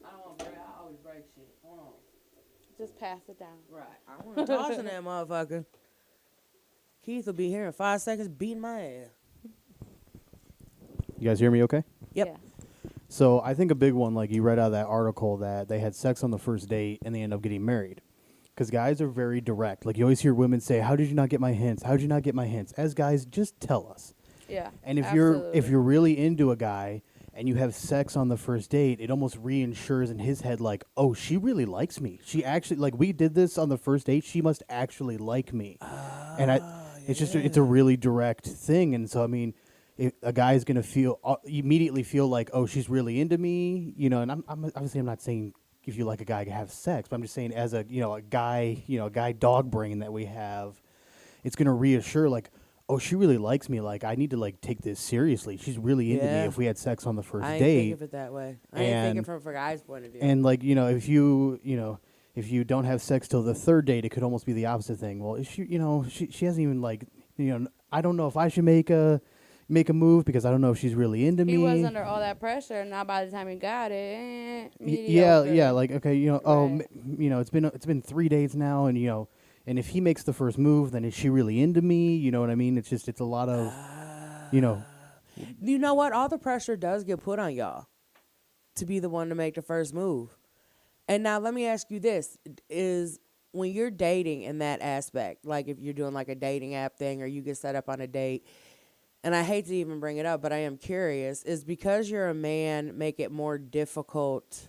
Speaker 3: I don't want to break. I always break shit. Hold on.
Speaker 2: Just pass it down.
Speaker 3: Right. I want to toss in that motherfucker. Keith will be here in 5 seconds beating my ass.
Speaker 4: You guys hear me okay?
Speaker 3: Yep.
Speaker 2: Yeah.
Speaker 4: So I think a big one, like you read out of that article, that they had sex on the first date and they end up getting married. Because guys are very direct. Like you always hear women say, "How did you not get my hints? How did you not get my hints?" As guys, just tell us.
Speaker 2: Yeah.
Speaker 4: And if
Speaker 2: absolutely.
Speaker 4: you're really into a guy and you have sex on the first date, it almost reinsures in his head like, oh, she really likes me. She actually, like, we did this on the first date. She must actually like me. And it's just it's a really direct thing. And so I mean, a guy's gonna feel immediately feel like, oh, she's really into me, you know. And I'm obviously I'm not saying if you like a guy have sex, but I'm just saying as a a guy a guy dog brain that we have, it's gonna reassure like, oh, she really likes me. Like I need to like take this seriously. She's really into me.
Speaker 3: Yeah.
Speaker 4: If we had sex on the first
Speaker 3: I ain't
Speaker 4: date,
Speaker 3: think of it that way. I ain't thinking from a guy's point of view.
Speaker 4: and like if you don't have sex till the third date, it could almost be the opposite thing. Well, if she hasn't even like I don't know if I should make a move because I don't know if she's really into me.
Speaker 2: He was under all that pressure, and now by the time he got it,
Speaker 4: yeah, like okay,
Speaker 2: Right.
Speaker 4: it's been 3 days now, and and if he makes the first move, then is she really into me? You know what I mean? It's just it's a lot of,
Speaker 3: You know what? All the pressure does get put on y'all to be the one to make the first move. And now let me ask you this: is when you're dating in that aspect, like if you're doing like a dating app thing or you get set up on a date, and I hate to even bring it up, but I am curious, is because you're a man make it more difficult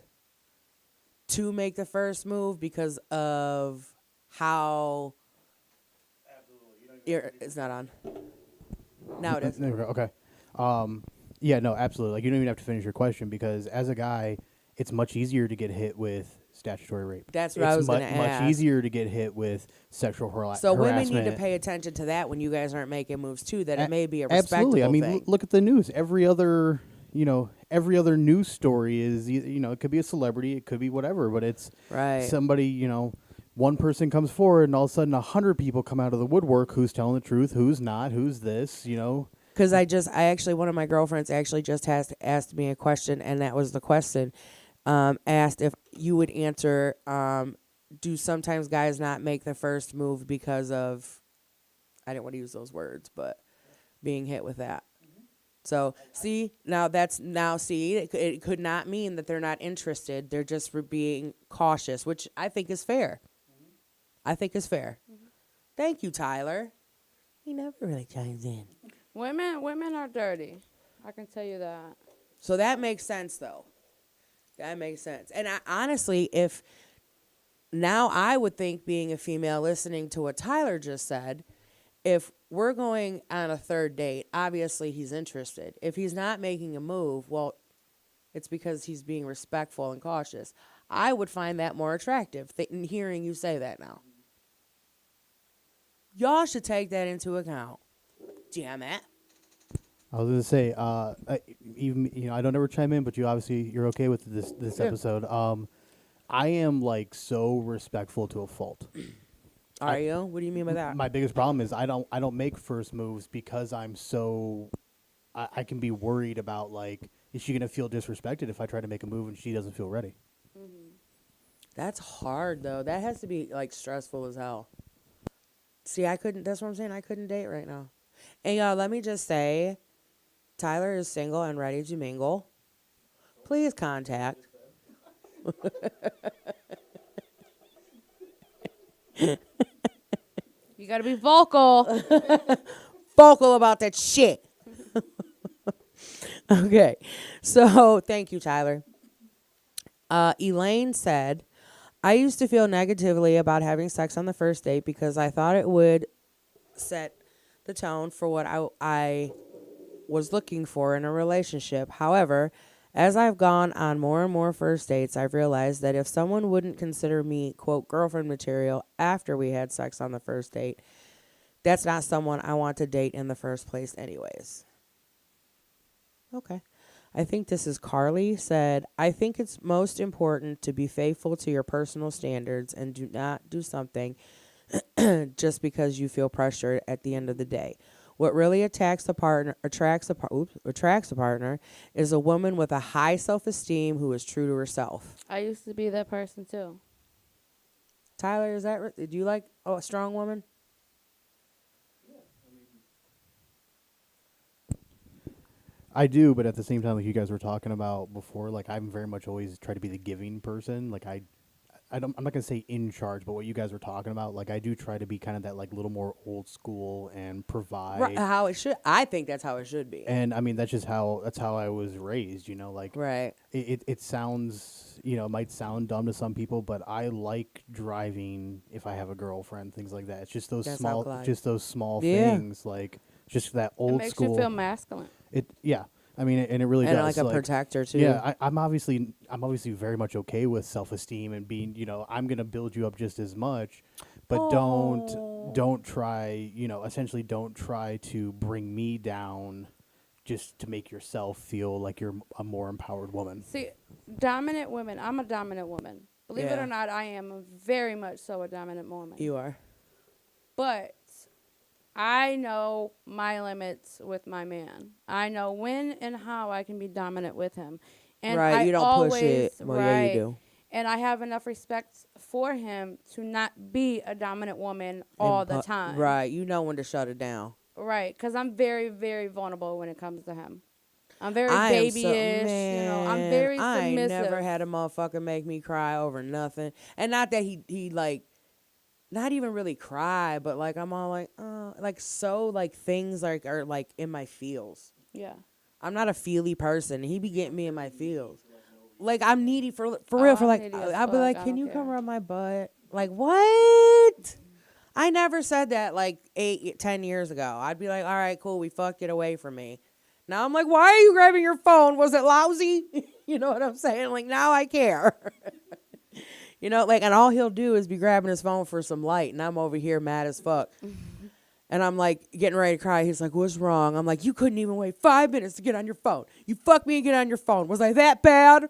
Speaker 3: to make the first move because of how it's not on. Now it is.
Speaker 4: There we go. Okay. Yeah, no, absolutely. Like you don't even have to finish your question because as a guy, it's much easier to get hit with statutory rape.
Speaker 3: That's what I was going to ask.
Speaker 4: Much easier to get hit with sexual harassment.
Speaker 3: So women need to pay attention to that when you guys aren't making moves too. That it may be a respectable
Speaker 4: absolutely. I mean,
Speaker 3: thing.
Speaker 4: look at the news. Every other news story is it could be a celebrity, it could be whatever, but it's
Speaker 3: Right.
Speaker 4: somebody. One person comes forward, and all of a sudden, 100 people come out of the woodwork. Who's telling the truth? Who's not? Who's this?
Speaker 3: Because one of my girlfriends actually just asked me a question, and that was the question. Asked if you would answer, do sometimes guys not make the first move because of, I didn't want to use those words, but being hit with that. So, see, it could not mean that they're not interested. They're just being cautious, which I think is fair. I think is fair. Thank you, Tyler. He never really chimes in.
Speaker 2: Women are dirty. I can tell you that.
Speaker 3: So that makes sense, though. That makes sense. And honestly, if now I would think, being a female listening to what Tyler just said, if we're going on a third date, obviously he's interested. If he's not making a move, well, it's because he's being respectful and cautious. I would find that more attractive, hearing you say that now. Y'all should take that into account. Damn it.
Speaker 4: I was gonna say, I don't ever chime in, but you're okay with this episode. I am like so respectful to a fault.
Speaker 3: Are you? What do you mean by that?
Speaker 4: My biggest problem is I don't make first moves because I'm so I can be worried about like, is she gonna feel disrespected if I try to make a move and she doesn't feel ready?
Speaker 3: That's hard, though. That has to be like stressful as hell. See, that's what I'm saying. I couldn't date right now. And y'all, let me just say, Tyler is single and ready to mingle. Please contact.
Speaker 2: You gotta be vocal.
Speaker 3: Vocal about that shit. Okay. So, thank you, Tyler. Elaine said, I used to feel negatively about having sex on the first date because I thought it would set the tone for what I was looking for in a relationship. However, as I've gone on more and more first dates, I've realized that if someone wouldn't consider me, quote, girlfriend material after we had sex on the first date, that's not someone I want to date in the first place anyways. Okay. I think this is Carly said, I think it's most important to be faithful to your personal standards and do not do something just because you feel pressured at the end of the day. What really attracts a partner is a woman with a high self-esteem who is true to herself.
Speaker 2: I used to be that person too.
Speaker 3: Tyler, do you like a strong woman?
Speaker 4: I do, but at the same time, like you guys were talking about before, like I'm very much always try to be the giving person. Like I'm not gonna say in charge, but what you guys were talking about, like I do try to be kind of that like little more old school and provide.
Speaker 3: Right, how it should. I think that's how it should be.
Speaker 4: And I mean that's how I was raised. Like
Speaker 3: Right.
Speaker 4: it sounds might sound dumb to some people, but I like driving if I have a girlfriend, things like that. It's just those
Speaker 3: That's
Speaker 4: small,
Speaker 3: how Clyde-
Speaker 4: just those small
Speaker 3: Yeah.
Speaker 4: things, like just that
Speaker 2: It
Speaker 4: old
Speaker 2: makes
Speaker 4: school.
Speaker 2: you feel masculine.
Speaker 4: Yeah. I mean, and it really
Speaker 3: And
Speaker 4: does.
Speaker 3: like a protector too.
Speaker 4: Yeah, I'm obviously very much okay with self-esteem and being, I'm gonna build you up just as much, but don't try, essentially don't try to bring me down just to make yourself feel like you're a more empowered woman.
Speaker 2: See, dominant women. I'm a dominant woman. Believe it
Speaker 3: Yeah.
Speaker 2: or not, I am very much so a dominant woman.
Speaker 3: You are.
Speaker 2: But I know my limits with my man. I know when and how I can be dominant with him. And
Speaker 3: Right,
Speaker 2: I
Speaker 3: you don't
Speaker 2: always,
Speaker 3: push it. Well, yeah, you do.
Speaker 2: And I have enough respect for him to not be a dominant woman all the time.
Speaker 3: Right, you know when to shut it down.
Speaker 2: Right, because I'm very, very vulnerable when it comes to him. I'm very
Speaker 3: I am
Speaker 2: babyish, I'm
Speaker 3: man,
Speaker 2: very
Speaker 3: I ain't
Speaker 2: submissive.
Speaker 3: never had a motherfucker make me cry over nothing. And not that he like, not even really cry, but like I'm all like so like things like are like in my feels.
Speaker 2: Yeah.
Speaker 3: I'm not a feely person. He be getting me in my feels. Like I'm needy for real. For
Speaker 2: I'm
Speaker 3: like
Speaker 2: needy as
Speaker 3: I'll be
Speaker 2: fuck.
Speaker 3: like,
Speaker 2: I
Speaker 3: can
Speaker 2: don't
Speaker 3: you
Speaker 2: care."
Speaker 3: come rub my butt? Like what? I never said that like 10 years ago. I'd be like, all right, cool, we fuck, get away from me. Now I'm like, why are you grabbing your phone? Was it lousy? You know what I'm saying? Like now I care. Like, and all he'll do is be grabbing his phone for some light, and I'm over here mad as fuck. And I'm like getting ready to cry. He's like, what's wrong? I'm like, you couldn't even wait 5 minutes to get on your phone. You fuck me and get on your phone. Was I that bad?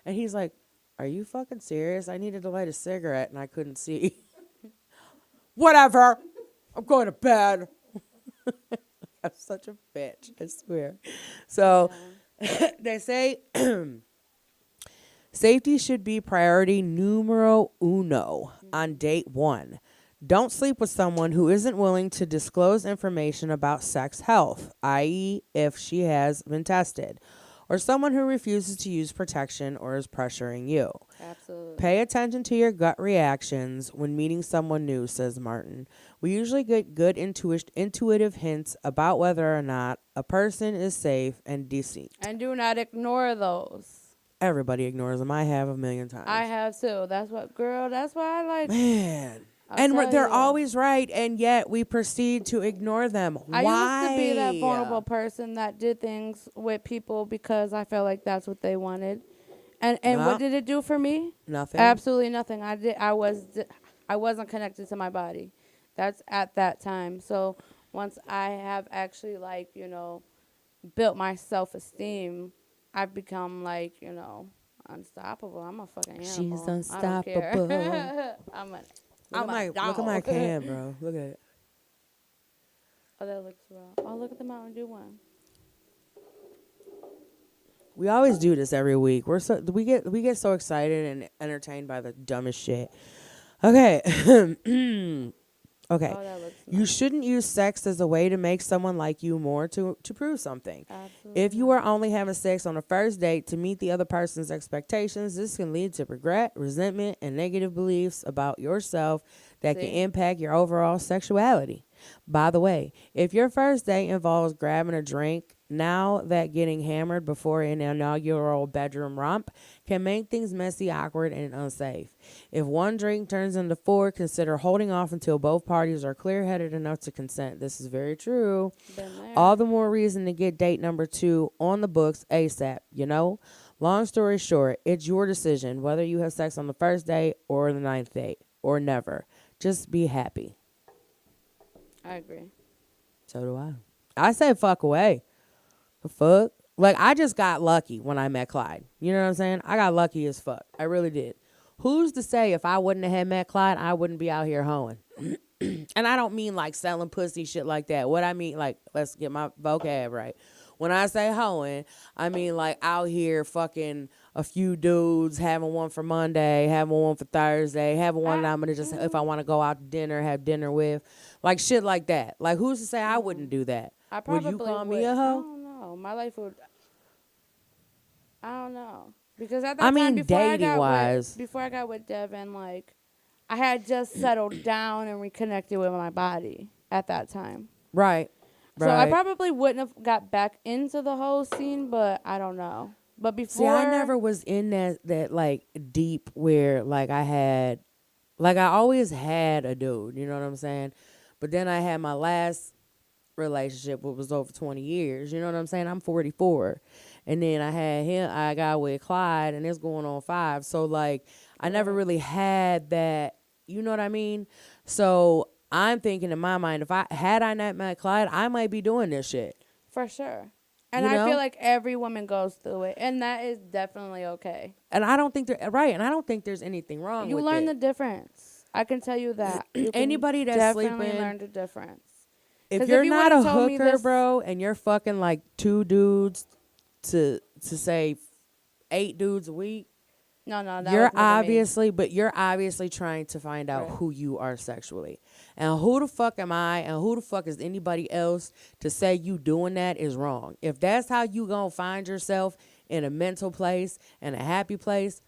Speaker 3: And he's like, are you fucking serious? I needed to light a cigarette and I couldn't see. Whatever. I'm going to bed. I'm such a bitch, I swear. So they say safety should be priority numero uno on date 1. Don't sleep with someone who isn't willing to disclose information about sex health, i.e., if she has been tested, or someone who refuses to use protection or is pressuring you.
Speaker 2: Absolutely.
Speaker 3: Pay attention to your gut reactions when meeting someone new, says Martin. We usually get good intuitive hints about whether or not a person is safe and decent.
Speaker 2: And do not ignore those.
Speaker 3: Everybody ignores them. I have a million times.
Speaker 2: I have too. That's why I like.
Speaker 3: Man.
Speaker 2: I'll
Speaker 3: And
Speaker 2: tell
Speaker 3: they're
Speaker 2: you.
Speaker 3: always right, and yet we proceed to ignore them.
Speaker 2: I
Speaker 3: Why?
Speaker 2: used to be that vulnerable person that did things with people because I felt like that's what they wanted. And
Speaker 3: No.
Speaker 2: what did it do for me?
Speaker 3: Nothing.
Speaker 2: Absolutely nothing. I wasn't connected to my body. That's at that time. So once I have actually built my self-esteem, I've become unstoppable. I'm a fucking animal.
Speaker 3: She's
Speaker 2: I don't care.
Speaker 3: unstoppable.
Speaker 2: I'm a
Speaker 3: Look at
Speaker 2: dog.
Speaker 3: my can, bro. Look at it.
Speaker 2: Oh, that looks raw. Oh, look at the Mountain Dew one.
Speaker 3: We always do this every week. We get so excited and entertained by the dumbest shit. Okay. Okay.
Speaker 2: Oh, that looks
Speaker 3: You
Speaker 2: nice.
Speaker 3: shouldn't use sex as a way to make someone like you more to prove something.
Speaker 2: Absolutely.
Speaker 3: If you are only having sex on a first date to meet the other person's expectations, this can lead to regret, resentment, and negative beliefs about yourself that can
Speaker 2: See?
Speaker 3: impact your overall sexuality. By the way, if your first date involves grabbing a drink, now that getting hammered before an inaugural bedroom romp can make things messy, awkward, and unsafe. If one drink turns into 4, consider holding off until both parties are clear-headed enough to consent. This is very true.
Speaker 2: Been there.
Speaker 3: All the more reason to get date number 2 on the books ASAP, Long story short, it's your decision whether you have sex on the first date or the 9th date or never. Just be happy.
Speaker 2: I agree.
Speaker 3: So do I. I say fuck away. The fuck? Like, I just got lucky when I met Clyde. You know what I'm saying? I got lucky as fuck. I really did. Who's to say if I wouldn't have met Clyde, I wouldn't be out here hoeing? And I don't mean like selling pussy shit like that. What I mean, like, let's get my vocab right. When I say hoeing, I mean like out here fucking a few dudes, having one for Monday, having one for Thursday, having one that I'm going to just, if I want to go out to dinner, have dinner with. Like shit like that. Like who's to say I wouldn't do that?
Speaker 2: I probably
Speaker 3: Would you call
Speaker 2: would.
Speaker 3: me a
Speaker 2: I
Speaker 3: hoe?
Speaker 2: don't know. My life would. I don't know. Because at that
Speaker 3: I
Speaker 2: time,
Speaker 3: mean, dating wise.
Speaker 2: before I got with Devin, like I had just settled down and reconnected with my body at that time.
Speaker 3: Right.
Speaker 2: So I
Speaker 3: Right.
Speaker 2: probably wouldn't have got back into the whole scene, but I don't know. But before,
Speaker 3: See, I never was in that like deep where like I always had a dude, you know what I'm saying? But then I had my last relationship, which was over 20 years, you know what I'm saying? I'm 44. And then I got with Clyde, and it's going on 5. So like I never really had that, you know what I mean? So I'm thinking in my mind, if I not met Clyde, I might be doing this shit.
Speaker 2: for sure. And
Speaker 3: You
Speaker 2: I
Speaker 3: know?
Speaker 2: feel like every woman goes through it, and that is definitely okay.
Speaker 3: And I don't think and I don't think there's anything wrong
Speaker 2: You
Speaker 3: with
Speaker 2: learn
Speaker 3: it.
Speaker 2: the difference. I can tell you that. You can
Speaker 3: Anybody that's
Speaker 2: definitely
Speaker 3: sleeping,
Speaker 2: learn the difference.
Speaker 3: if
Speaker 2: 'Cause
Speaker 3: you're
Speaker 2: you
Speaker 3: not a
Speaker 2: would've told me
Speaker 3: hooker,
Speaker 2: this-
Speaker 3: bro, and you're fucking like 2 dudes to say 8 dudes a week,
Speaker 2: No, that
Speaker 3: you're
Speaker 2: was never me.
Speaker 3: you're obviously trying to find out
Speaker 2: Right.
Speaker 3: who you are sexually. And who the fuck am I, and who the fuck is anybody else to say you doing that is wrong. If that's how you gonna find yourself in a mental place and a happy place,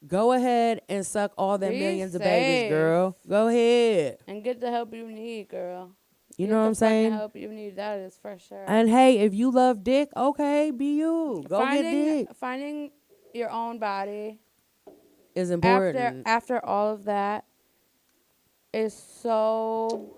Speaker 3: go ahead and suck all them
Speaker 2: Be
Speaker 3: millions of babies,
Speaker 2: safe.
Speaker 3: girl. Go ahead.
Speaker 2: And get the help you need, girl.
Speaker 3: You
Speaker 2: Get
Speaker 3: know what
Speaker 2: the
Speaker 3: I'm
Speaker 2: fucking
Speaker 3: saying?
Speaker 2: help you need. That is for sure.
Speaker 3: And hey, if you love dick, okay, be you. Go get dick.
Speaker 2: Finding your own body
Speaker 3: Is important.
Speaker 2: after all of that is so,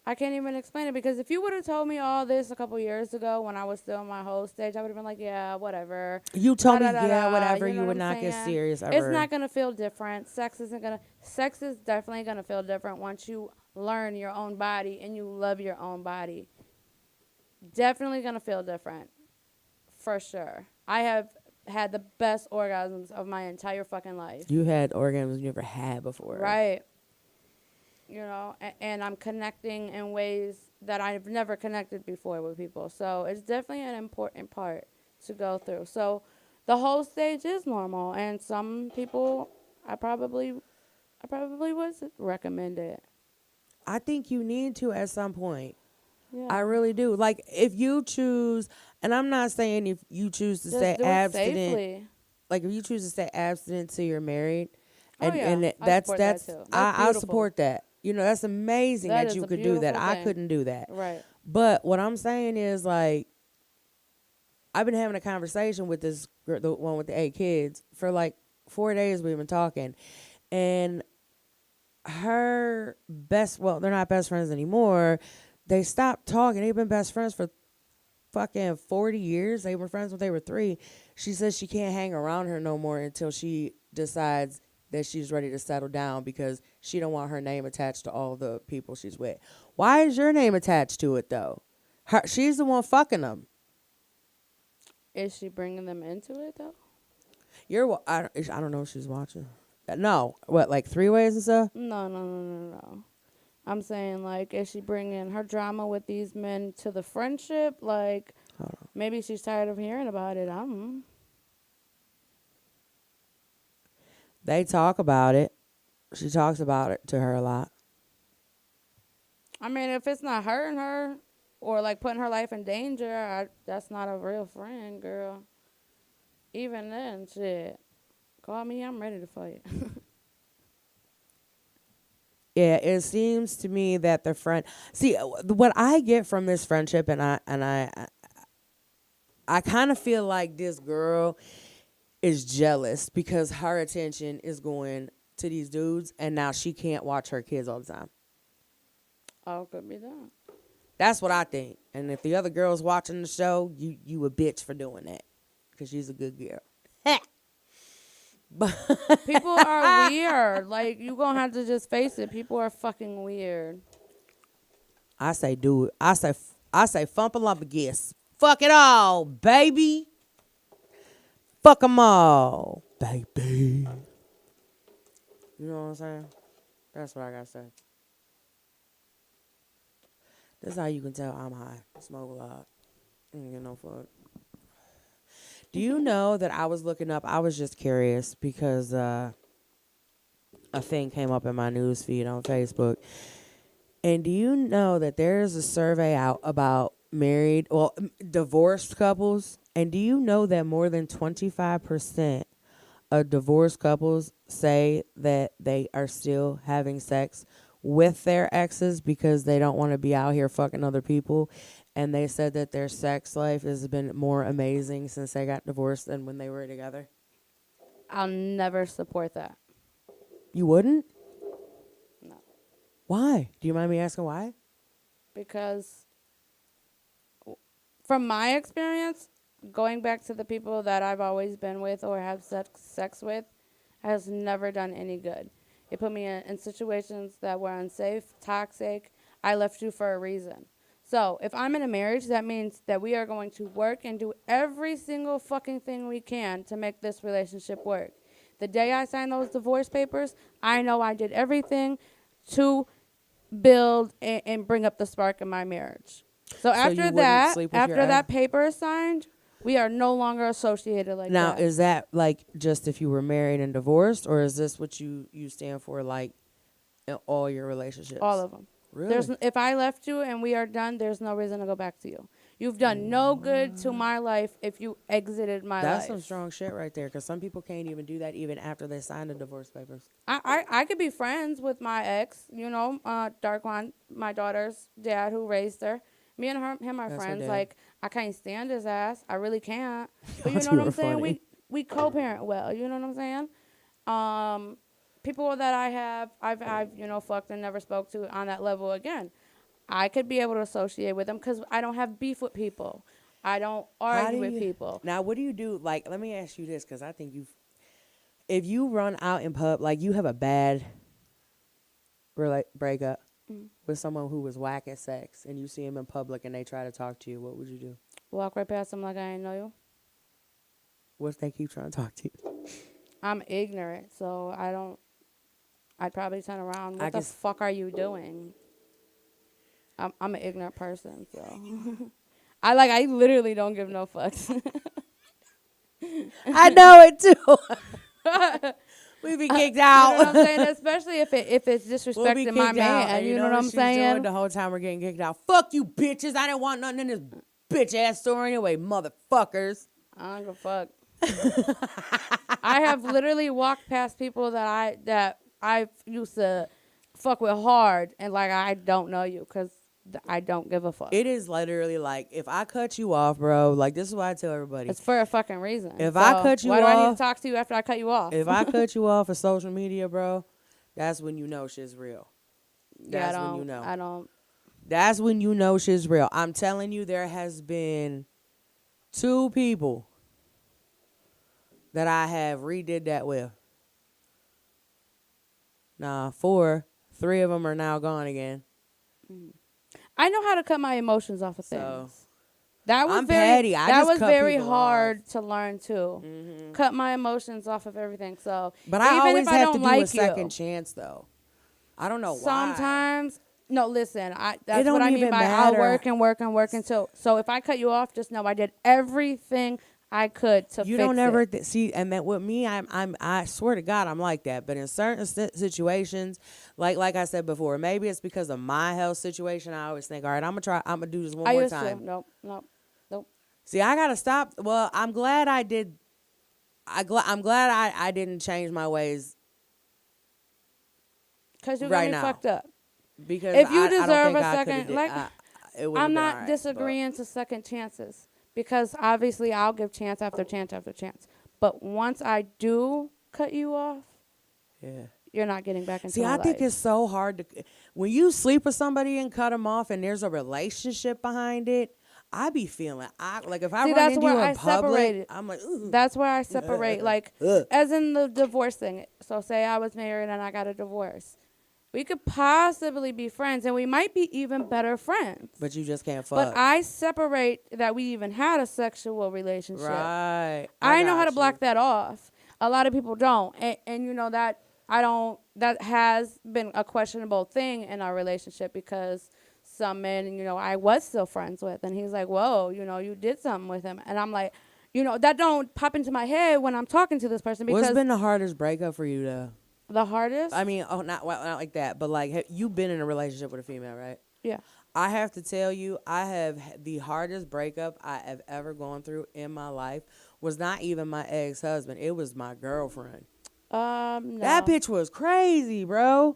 Speaker 2: I can't even explain it, because if you would have told me all this a couple years ago when I was still in my whole stage, I would have been like, yeah, whatever.
Speaker 3: You told me,
Speaker 2: Da-da-da-da,
Speaker 3: whatever.
Speaker 2: you know
Speaker 3: You would
Speaker 2: what I'm
Speaker 3: not get
Speaker 2: saying?
Speaker 3: serious ever.
Speaker 2: It's not gonna feel different. Sex is definitely gonna feel different once you learn your own body and you love your own body. Definitely gonna feel different. For sure. I have had the best orgasms of my entire fucking life.
Speaker 3: You had orgasms you never had before.
Speaker 2: Right. You know, and I'm connecting in ways that I've never connected before with people. So it's definitely an important part to go through. So the whole stage is normal, and some people I probably would recommend it.
Speaker 3: I think you need to at some point.
Speaker 2: Yeah.
Speaker 3: I really do. Like if you choose, and I'm not saying if you choose to
Speaker 2: Just
Speaker 3: stay
Speaker 2: do it
Speaker 3: abstinent,
Speaker 2: safely.
Speaker 3: like if you choose to stay abstinent till you're married,
Speaker 2: Oh, yeah.
Speaker 3: and
Speaker 2: I
Speaker 3: that's
Speaker 2: support that too. That's
Speaker 3: I
Speaker 2: beautiful.
Speaker 3: support that. You know, that's amazing
Speaker 2: That
Speaker 3: that
Speaker 2: is
Speaker 3: you
Speaker 2: a
Speaker 3: could do that.
Speaker 2: beautiful
Speaker 3: I
Speaker 2: thing.
Speaker 3: couldn't do that.
Speaker 2: Right.
Speaker 3: But what I'm saying is like, I've been having a conversation with this girl, the one with the 8 kids, for like 4 days. We've been talking, and her they're not best friends anymore. They stopped talking. They've been best friends for fucking 40 years. They were friends when they were 3. She says she can't hang around her no more until she decides that she's ready to settle down, because she don't want her name attached to all the people she's with. Why is your name attached to it though? She's the one fucking them.
Speaker 2: Is she bringing them into it though?
Speaker 3: I don't know if she's watching. No, what, like 3-ways and stuff?
Speaker 2: No. I'm saying, like, is she bringing her drama with these men to the friendship? Like, maybe she's tired of hearing about it.
Speaker 3: They talk about it. She talks about it to her a lot.
Speaker 2: I mean, if it's not hurting her or, like, putting her life in danger, that's not a real friend, girl. Even then, shit. Call me, I'm ready to fight.
Speaker 3: Yeah, it seems to me that the friend. See, what I get from this friendship, and I kind of feel like this girl is jealous because her attention is going to these dudes, and now she can't watch her kids all the time.
Speaker 2: Oh, could be that.
Speaker 3: That's what I think. And if the other girl's watching the show, you a bitch for doing that, because she's a good girl. But
Speaker 2: People are weird. Like, you gonna have to just face it. People are fucking weird.
Speaker 3: I say do it. I say fumpalumbagus. Fuck it all, baby. Fuck them all, baby. You know what I'm saying? That's what I gotta say. This is how you can tell I'm high. I smoke a lot. I ain't get no fuck. Do you know that I was looking up? I was just curious because a thing came up in my news feed on Facebook. And do you know that there's a survey out about married, well, divorced couples. And do you know that more than 25% of divorced couples say that they are still having sex with their exes because they don't want to be out here fucking other people? And they said that their sex life has been more amazing since they got divorced than when they were together.
Speaker 2: I'll never support that.
Speaker 3: You wouldn't?
Speaker 2: No.
Speaker 3: Why? Do you mind me asking why?
Speaker 2: Because from my experience, going back to the people that I've always been with or have sex with has never done any good. It put me in situations that were unsafe, toxic. I left you for a reason. So if I'm in a marriage, that means that we are going to work and do every single fucking thing we can to make this relationship work. The day I signed those divorce papers, I know I did everything to build and bring up the spark in my marriage. So
Speaker 3: you
Speaker 2: after
Speaker 3: wouldn't
Speaker 2: that,
Speaker 3: sleep with your
Speaker 2: after
Speaker 3: ex?
Speaker 2: that paper is signed, we are no longer associated like
Speaker 3: Now,
Speaker 2: that.
Speaker 3: is that like just if you were married and divorced, or is this what you stand for, like in all your relationships?
Speaker 2: All of them.
Speaker 3: Really?
Speaker 2: If I left you and we are done, there's no reason to go back to you. You've done no good to my life if you exited my
Speaker 3: That's
Speaker 2: life.
Speaker 3: some strong shit right there, because some people can't even do that even after they sign the divorce papers.
Speaker 2: I could be friends with my ex, Darkwan, my daughter's dad who raised her. Me and him are
Speaker 3: That's her
Speaker 2: friends.
Speaker 3: dad.
Speaker 2: Like, I can't stand his ass. I really can't. But
Speaker 3: Y'all
Speaker 2: you know
Speaker 3: two
Speaker 2: what
Speaker 3: are
Speaker 2: I'm saying?
Speaker 3: funny.
Speaker 2: We co-parent well. You know what I'm saying? People that I've fucked and never spoke to on that level again. I could be able to associate with them because I don't have beef with people. I don't argue with people.
Speaker 3: Now, what do you do? Like, let me ask you this, because I think if you run out in pub, like you have a bad breakup with someone who was whack at sex, and you see him in public and they try to talk to you, what would you do?
Speaker 2: Walk right past them like I ain't know you.
Speaker 3: What if they keep trying to talk to you?
Speaker 2: I'm ignorant, so I'd probably turn around. What the
Speaker 3: guess-
Speaker 2: fuck are you doing? I'm an ignorant person, so I literally don't give no fucks.
Speaker 3: I know it too. We be kicked out.
Speaker 2: You know what I'm saying? Especially if it's
Speaker 3: We'll be
Speaker 2: disrespecting my
Speaker 3: kicked out,
Speaker 2: man.
Speaker 3: and
Speaker 2: You know what I'm
Speaker 3: she's doing
Speaker 2: saying?
Speaker 3: the whole time we're getting kicked out. Fuck you, bitches! I didn't want nothing in this bitch ass store anyway, motherfuckers.
Speaker 2: I don't give a fuck. I have literally walked past people that I used to fuck with hard, and like I don't know you because I don't give a fuck.
Speaker 3: It is literally like, if I cut you off, bro, like this is why I tell everybody.
Speaker 2: It's for a fucking reason.
Speaker 3: If
Speaker 2: So
Speaker 3: I cut you
Speaker 2: why do I need
Speaker 3: off-
Speaker 2: to talk to you after I cut you off?
Speaker 3: If I cut you off of social media, bro, that's when you know shit's real. That's when you know.
Speaker 2: I don't.
Speaker 3: That's when you know shit's real. I'm telling you, there has been 2 people that I have redid that with. Nah, 4. 3 of them are now gone again.
Speaker 2: I know how to cut my emotions off of things.
Speaker 3: So,
Speaker 2: That was
Speaker 3: I'm
Speaker 2: very,
Speaker 3: petty. I
Speaker 2: that
Speaker 3: just
Speaker 2: was
Speaker 3: cut
Speaker 2: very
Speaker 3: people
Speaker 2: hard
Speaker 3: off.
Speaker 2: to learn too. Cut my emotions off of everything. So,
Speaker 3: But I
Speaker 2: even
Speaker 3: always
Speaker 2: if I
Speaker 3: have to
Speaker 2: don't
Speaker 3: do
Speaker 2: like
Speaker 3: a second
Speaker 2: you,
Speaker 3: chance, though. I don't know why.
Speaker 2: sometimes. No, listen. That's
Speaker 3: don't
Speaker 2: what I mean
Speaker 3: even
Speaker 2: by
Speaker 3: matter.
Speaker 2: I'll work and work and work until. So if I cut you off, just know I did everything I could to
Speaker 3: You
Speaker 2: fix
Speaker 3: don't ever
Speaker 2: it.
Speaker 3: see, and that with me, I swear to God, I'm like that. But in certain situations, like I said before, maybe it's because of my health situation. I always think, all right, I'm gonna do this one
Speaker 2: I
Speaker 3: more
Speaker 2: used
Speaker 3: time.
Speaker 2: to. Nope.
Speaker 3: See, I gotta stop. Well, I'm glad I did. I'm glad I didn't change my ways
Speaker 2: Because you got
Speaker 3: right
Speaker 2: me
Speaker 3: now.
Speaker 2: fucked up.
Speaker 3: because
Speaker 2: If you
Speaker 3: I don't
Speaker 2: deserve
Speaker 3: think
Speaker 2: a
Speaker 3: I
Speaker 2: second,
Speaker 3: coulda did-
Speaker 2: like,
Speaker 3: it would've
Speaker 2: I'm
Speaker 3: been
Speaker 2: not
Speaker 3: all right,
Speaker 2: disagreeing to second chances because obviously I'll give chance after chance after chance. But once I do cut you off,
Speaker 3: but, yeah.
Speaker 2: you're not getting back into
Speaker 3: See,
Speaker 2: my
Speaker 3: I think
Speaker 2: life.
Speaker 3: it's so hard to when you sleep with somebody and cut them off, and there's a relationship behind it. I be feeling like if I
Speaker 2: See,
Speaker 3: run
Speaker 2: that's
Speaker 3: into
Speaker 2: where
Speaker 3: you
Speaker 2: I
Speaker 3: in public,
Speaker 2: separated.
Speaker 3: I'm like, ooh.
Speaker 2: That's where I separate, like, as in the divorce thing. So say I was married and I got a divorce. We could possibly be friends, and we might be even better friends.
Speaker 3: But you just can't fuck.
Speaker 2: But I separate that we even had a sexual relationship.
Speaker 3: Right.
Speaker 2: I know how to
Speaker 3: got
Speaker 2: block
Speaker 3: you.
Speaker 2: that off. A lot of people don't. And you know that that has been a questionable thing in our relationship because some men, I was still friends with. And he's like, whoa, you did something with him. And I'm like, that don't pop into my head when I'm talking to this person because
Speaker 3: What's been the hardest breakup for you, though?
Speaker 2: the hardest.
Speaker 3: I mean, not like that, but like, you've been in a relationship with a female, right?
Speaker 2: Yeah.
Speaker 3: I have to tell you, the hardest breakup I have ever gone through in my life was not even my ex-husband. It was my girlfriend.
Speaker 2: No.
Speaker 3: That bitch was crazy, bro.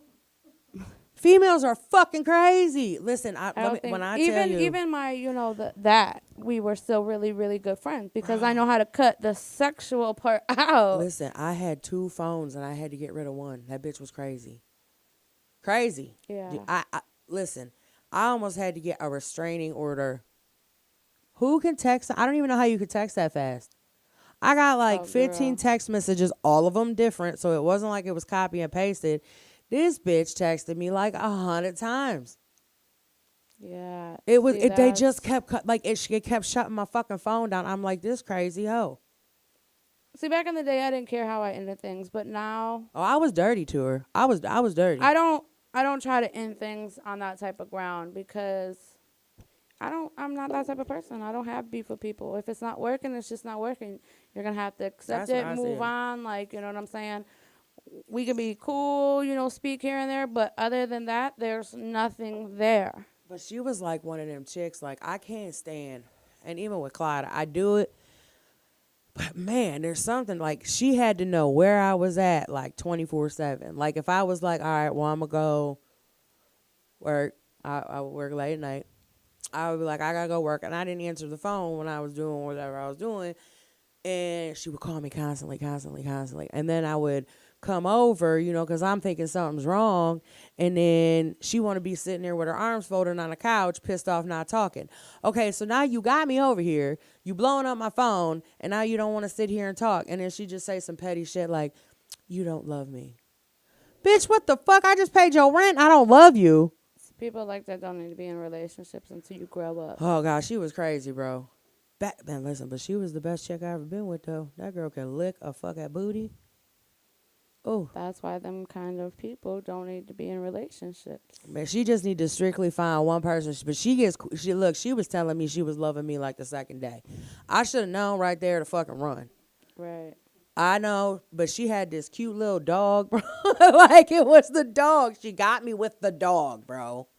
Speaker 3: Females are fucking crazy. Listen,
Speaker 2: I don't think,
Speaker 3: when I
Speaker 2: even
Speaker 3: tell you,
Speaker 2: even my that we were still really really good friends because I know how to cut the sexual part out.
Speaker 3: listen, I had 2 phones and I had to get rid of one. That bitch was crazy. Crazy.
Speaker 2: Yeah.
Speaker 3: I listen. I almost had to get a restraining order. Who can text? I don't even know how you could text that fast. I got like
Speaker 2: Oh,
Speaker 3: 15
Speaker 2: girl.
Speaker 3: text messages, all of them different, so it wasn't like it was copy and pasted. This bitch texted me like 100 times.
Speaker 2: Yeah.
Speaker 3: It was
Speaker 2: See,
Speaker 3: they just
Speaker 2: that's-
Speaker 3: kept it kept shutting my fucking phone down. I'm like, this crazy hoe.
Speaker 2: See, back in the day, I didn't care how I ended things, but now
Speaker 3: Oh, I was dirty to her. I was dirty.
Speaker 2: I don't try to end things on that type of ground because I'm not that type of person. I don't have beef with people. If it's not working, it's just not working. You're gonna have to accept
Speaker 3: That's
Speaker 2: it,
Speaker 3: what I
Speaker 2: move
Speaker 3: said.
Speaker 2: on. Like, you know what I'm saying? We can be cool, speak here and there, but other than that, there's nothing there.
Speaker 3: But she was like one of them chicks. Like I can't stand, and even with Clyde, I do it. But man, there's something like she had to know where I was at like 24/7. Like if I was like, all right, well I'm gonna go work. I would work late at night. I would be like, I gotta go work, and I didn't answer the phone when I was doing whatever I was doing, and she would call me constantly, and then I would come over, because I'm thinking something's wrong, and then she want to be sitting there with her arms folded on the couch, pissed off, not talking. Okay, so now you got me over here, you blowing up my phone, and now you don't want to sit here and talk, and then she just say some petty shit like, you don't love me. Bitch, what the fuck? I just paid your rent. I don't love you.
Speaker 2: People like that don't need to be in relationships until you grow up.
Speaker 3: Oh, gosh, she was crazy, bro. Man, listen, but she was the best chick I ever been with, though. That girl can lick a fucking booty. Oh.
Speaker 2: That's why them kind of people don't need to be in relationships.
Speaker 3: Man, she just need to strictly find one person. But she was telling me she was loving me like the second day. I should have known right there to fucking run.
Speaker 2: Right.
Speaker 3: I know, but she had this cute little dog, bro. Like it was the dog. She got me with the dog, bro.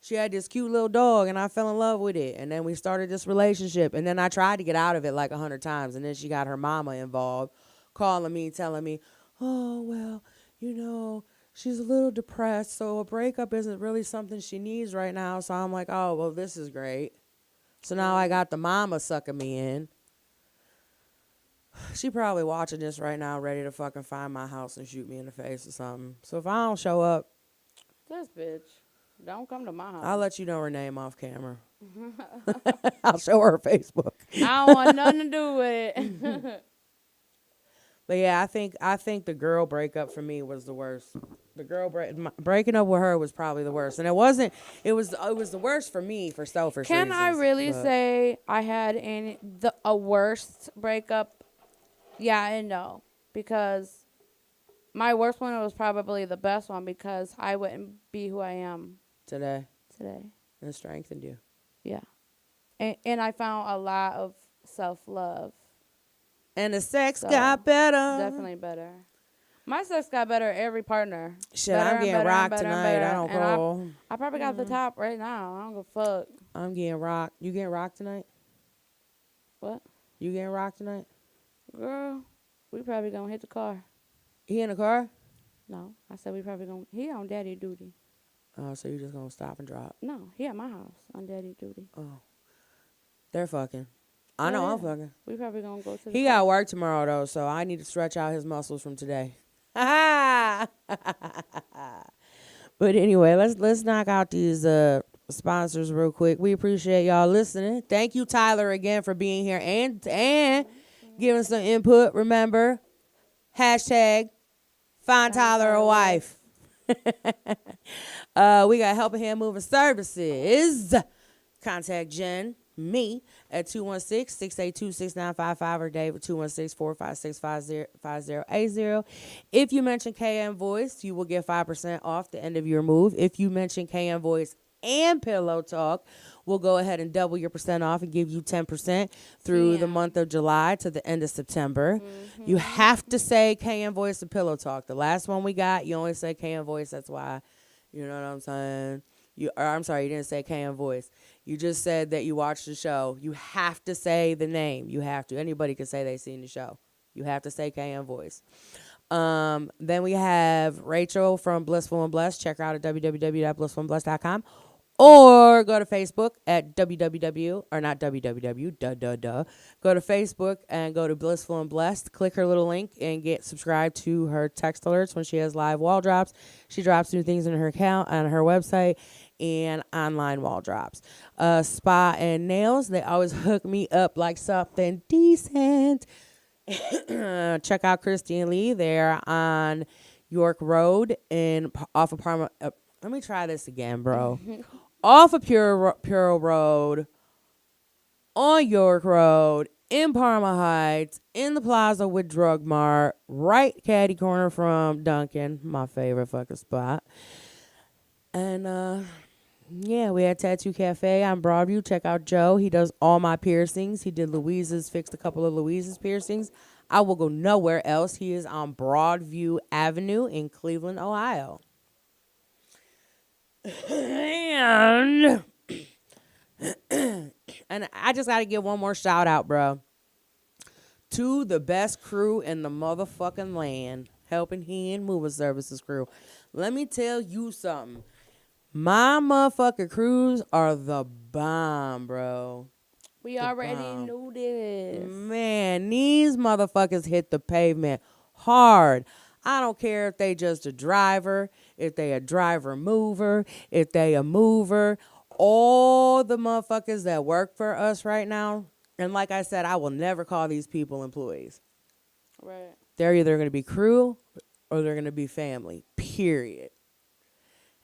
Speaker 3: She had this cute little dog, and I fell in love with it. And then we started this relationship. And then I tried to get out of it like 100 times. And then she got her mama involved, calling me, telling me, oh, well, she's a little depressed. So a breakup isn't really something she needs right now. So I'm like, oh, well, this is great. So now I got the mama sucking me in. She probably watching this right now, ready to fucking find my house and shoot me in the face or something. So if I don't show up,
Speaker 2: This bitch, don't come to my house.
Speaker 3: I'll let you know her name off camera. I'll show her Facebook.
Speaker 2: I don't want nothing to do with it.
Speaker 3: But yeah, I think the girl breakup for me was the worst. The girl breaking up with her was probably the worst, and it was the worst for me for selfish
Speaker 2: Can
Speaker 3: reasons.
Speaker 2: I really say I had a worst breakup? Yeah and no, because my worst one was probably the best one because I wouldn't be who I am
Speaker 3: today
Speaker 2: today.
Speaker 3: And strengthened you.
Speaker 2: Yeah, and I found a lot of self-love.
Speaker 3: And the sex
Speaker 2: So,
Speaker 3: got better.
Speaker 2: Definitely better. My sex got better every partner.
Speaker 3: Shit,
Speaker 2: Better
Speaker 3: I'm
Speaker 2: and
Speaker 3: getting
Speaker 2: better and
Speaker 3: rocked
Speaker 2: better and
Speaker 3: tonight.
Speaker 2: better.
Speaker 3: I don't
Speaker 2: And
Speaker 3: call.
Speaker 2: I probably got the top right now. I don't give a fuck.
Speaker 3: I'm getting rocked. You getting rocked tonight?
Speaker 2: What?
Speaker 3: You getting rocked tonight?
Speaker 2: Girl, we probably gonna hit the car.
Speaker 3: He in the car?
Speaker 2: No, I said we probably gonna. He on daddy duty.
Speaker 3: Oh, so you just gonna stop and drop?
Speaker 2: No, he at my house on daddy duty.
Speaker 3: Oh, they're fucking. I know I'm fucking.
Speaker 2: We probably gonna go to the
Speaker 3: He
Speaker 2: car.
Speaker 3: got work tomorrow though, so I need to stretch out his muscles from today. But anyway, let's knock out these sponsors real quick. We appreciate y'all listening. Thank you, Tyler, again for being here and giving some input. Remember, hashtag find Tyler a wife. We got Helping Hand Moving Services. Contact Jen, me, at 216-682-6955 or Dave at 216-456-5080. If you mention KM Voice, you will get 5% off the end of your move. If you mention KM Voice and Pillow Talk, we'll go ahead and double your percent off and give you 10% through the month of July to the end of September. You have to say KM Voice and Pillow Talk. The last one we got, you only say KM Voice. That's why, you know what I'm saying? I'm sorry, you didn't say KM Voice. You just said that you watched the show. You have to say the name. You have to. Anybody can say they seen the show. You have to say KM Voice. Then we have Rachel from Blissful and Blessed. Check her out at www.blissfulandblessed.com. Or go to Facebook at www, or not www, Go to Facebook and go to Blissful and Blessed. Click her little link and get subscribed to her text alerts when she has live wall drops. She drops new things in her account, on her website, and online wall drops. Spa and nails, they always hook me up like something decent. Check out Christy and Lee. They're on York Road off of Parma. Let me try this again, bro. Off of Pure Road, on York Road, in Parma Heights, in the plaza with Drug Mart, right catty corner from Dunkin', my favorite fucking spot. And yeah, we had Tattoo Cafe on Broadview. Check out Joe. He does all my piercings. He did Louise's, fixed a couple of Louise's piercings. I will go nowhere else. He is on Broadview Avenue in Cleveland, Ohio. And I just got to give one more shout out, bro, to the best crew in the motherfucking land, Helping Hand Moving Services crew. Let me tell you something. My motherfucking crews are the bomb, bro.
Speaker 2: We already knew this.
Speaker 3: Man, these motherfuckers hit the pavement hard. I don't care if they just a driver, if they a driver mover, if they a mover. All the motherfuckers that work for us right now, and like I said, I will never call these people employees.
Speaker 2: Right.
Speaker 3: They're either going to be crew or they're going to be family, period.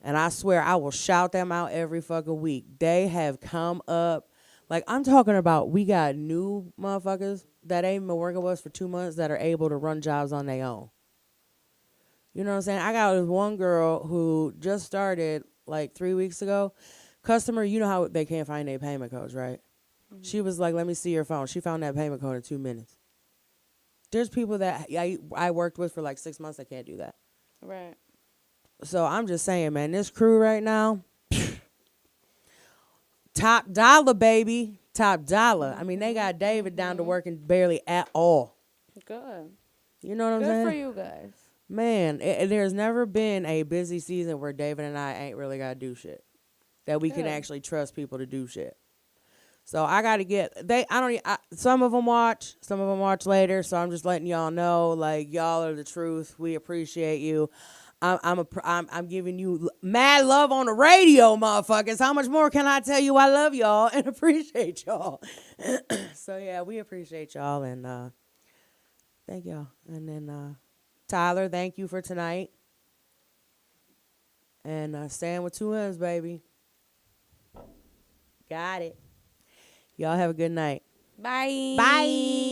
Speaker 3: And I swear I will shout them out every fucking week. They have come up. Like, I'm talking about, we got new motherfuckers that ain't been working with us for 2 months that are able to run jobs on their own. You know what I'm saying? I got this one girl who just started like 3 weeks ago. Customer, you know how they can't find their payment codes, right? Mm-hmm. She was like, let me see your phone. She found that payment code in 2 minutes. There's people that I worked with for like 6 months that can't do that.
Speaker 2: Right.
Speaker 3: So I'm just saying, man, this crew right now, top dollar, baby. Top dollar. I mean, they got David down to working barely at all.
Speaker 2: Good.
Speaker 3: You know what I'm
Speaker 2: Good
Speaker 3: saying?
Speaker 2: for you guys.
Speaker 3: Man, there's never been a busy season where David and I ain't really got to do shit. That we can actually trust people to do shit. So I got to get, some of them watch later. So I'm just letting y'all know, like, y'all are the truth. We appreciate you. I'm giving you mad love on the radio, motherfuckers. How much more can I tell you? I love y'all and appreciate y'all. So yeah, we appreciate y'all and thank y'all. And then Tyler, thank you for tonight. And stand with 2 M's, baby. Got it. Y'all have a good night.
Speaker 2: Bye.
Speaker 3: Bye.